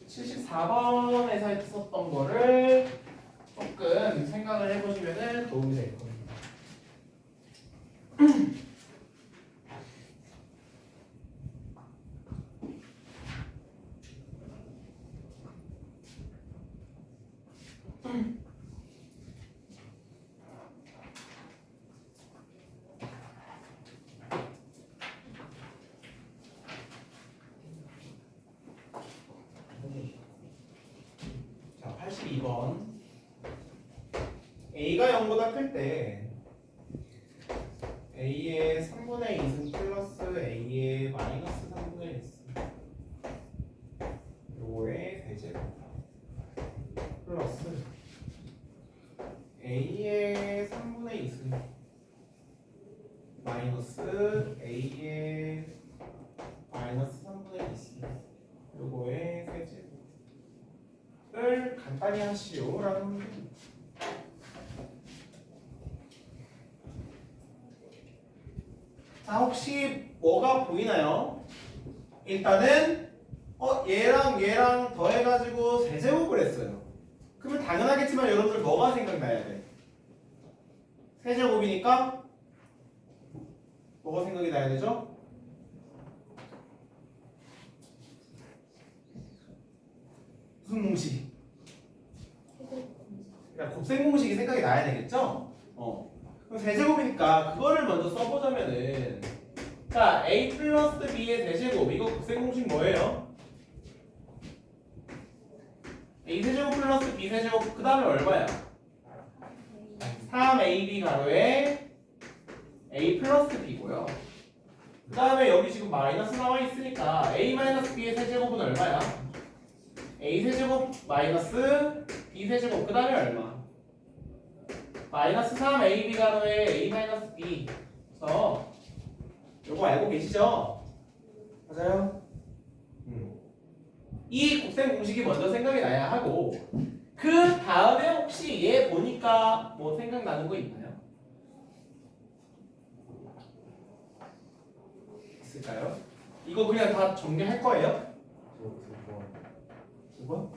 A: 74번에서 했었던 거를 조금 생각을 해보시면 도움이 될 겁니다. 자, 82번. A가 0보다 클 때 A의 3분의 2승 플러스 A의 마이너스 3분의 1승 요거의 대제곱 플러스 A의 3분의 2승 마이너스 A의 마이너스 3분의 2승 요거의 세제곱을 간단히 하시오라는 겁니다. 자, 혹시 뭐가 보이나요? 일단은 얘랑 얘랑 더해가지고 세제곱을 했어요. 그러면 당연하겠지만 여러분들 뭐가 생각나야 돼? 세제곱이니까 뭐가 생각이 나야 되죠? 무슨 공식? 그러니까 곱셈 공식이 생각이 나야 되겠죠? 그럼 세제곱이니까 그거를 먼저 써보자면은 자 a 플러스 b의 세제곱 이거 곱셈 공식 뭐예요? a 세제곱 플러스 b 세제곱 그 다음에 얼마야? 3ab 가로에 a 플러스 b고요. 그 다음에 여기 지금 마이너스 나와 있으니까 a 마이너스 b의 세제곱은 얼마야? a 세제곱 마이너스 b 세제곱 그 다음에 얼마? 마이너스 3ab 가로에 a 마이너스 b. 그래서 요거 알고 계시죠? 맞아요? 이 곱셈 공식이 먼저 생각이 나야 하고 그 다음에 혹시 얘 보니까 뭐 생각나는 거 있나요? 있을까요? 이거 그냥 다 정리할 거예요? 두 번?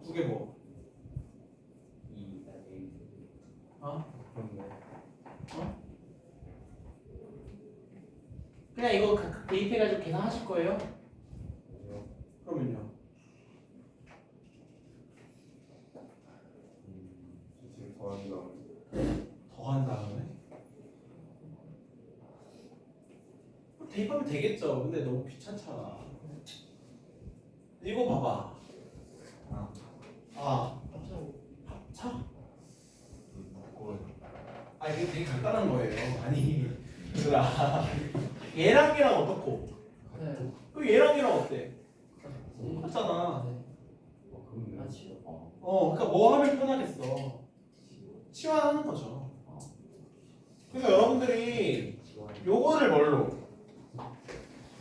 A: 두 개 뭐? 그냥 이거 각각 대입해가지고 계산하실 거예요? 그러면요?
B: 지금 더한 다음에
A: 더한 다음에? 대입하면 되겠죠. 근데 너무 귀찮잖아. 이거 봐봐. 합차? 이게 되게 간단한 거예요. 아니, 얘들아. 얘랑 얘랑 어떻고?
B: 네.
A: 그 얘랑 얘랑 어때? 같잖아. 그러니까 뭐 하면 편하겠어? 치환하는 거죠. 그래서 여러분들이 요거를 뭘로?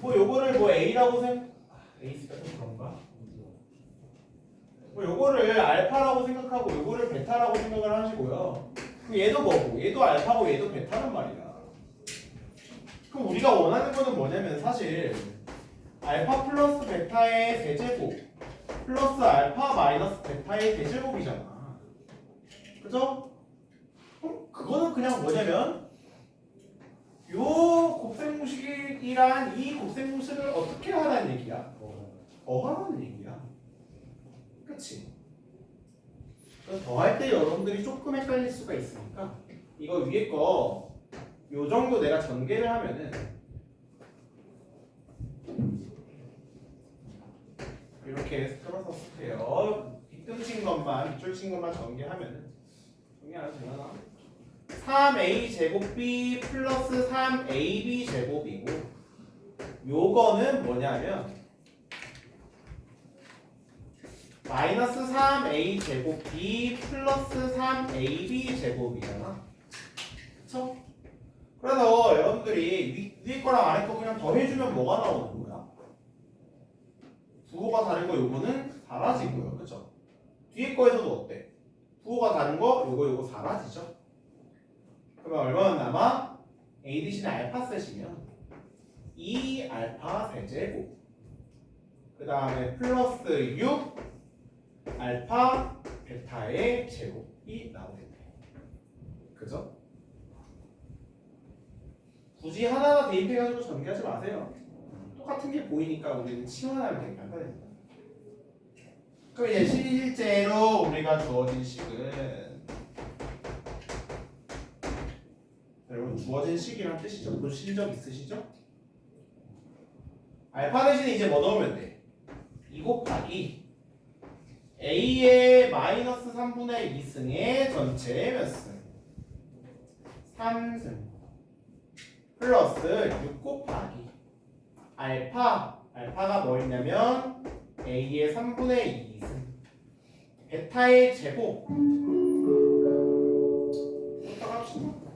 A: 요거를 A라고 A가 좀 그런가? 요거를 알파라고 생각하고 요거를 베타라고 생각을 하시고요. 그럼 얘도 뭐고? 얘도 알파고 얘도 베타란 말이야. 그럼 우리가 원하는 거는 뭐냐면 사실 알파 플러스 베타의 세제곱 플러스 알파 마이너스 베타의 세제곱이잖아. 그죠? 그거는 그냥 뭐냐면 요 곱셈 공식이란 이 곱셈 공식을 어떻게 하라는 얘기야? 더하라는 얘기야. 그치? 그래서 더할 때 여러분들이 조금 헷갈릴 수가 있으니까 이거 위에 거 요 정도 내가 전개를 하면은 이렇게 풀어서 쓸게요. 빗등 친 것만, 밑줄 친 것만 전개하면은 정리 안 해도 되나? 3a 제곱 b 플러스 3ab 제곱이고 요거는 뭐냐면 마이너스 3a 제곱 b 플러스 3ab 제곱이잖아. 그쵸? 그래서 여러분들이 위에 거랑 아래 거 그냥 더해주면 뭐가 나오는 거야? 부호가 다른 거 요거는 사라지고요. 그쵸? 뒤에 거에서도 어때? 부호가 다른 거 요거 사라지죠? 그러면 얼마나 남아? a 대신에 알파 쓰시면 2 알파 세제곱 그 다음에 플러스 6 알파 베타의 제곱이 나오겠네. 그죠? 굳이 하나하나 대입해가지고 전개하지 마세요. 똑같은 게 보이니까 우리는 치환하면 되게 간단해요. 그럼 이제 실제로 우리가 주어진 식은 여러분 주어진 식이란 뜻이죠. 보신 적 있으시죠? 알파 대신에 이제 뭐 넣으면 돼? 2 곱하기 A의 마이너스 3분의 2승의 전체 몇 승? 3승 플러스 6 곱하기 알파가 뭐였냐면 A의 3분의 2승 베타의 제곱 부탁합시다.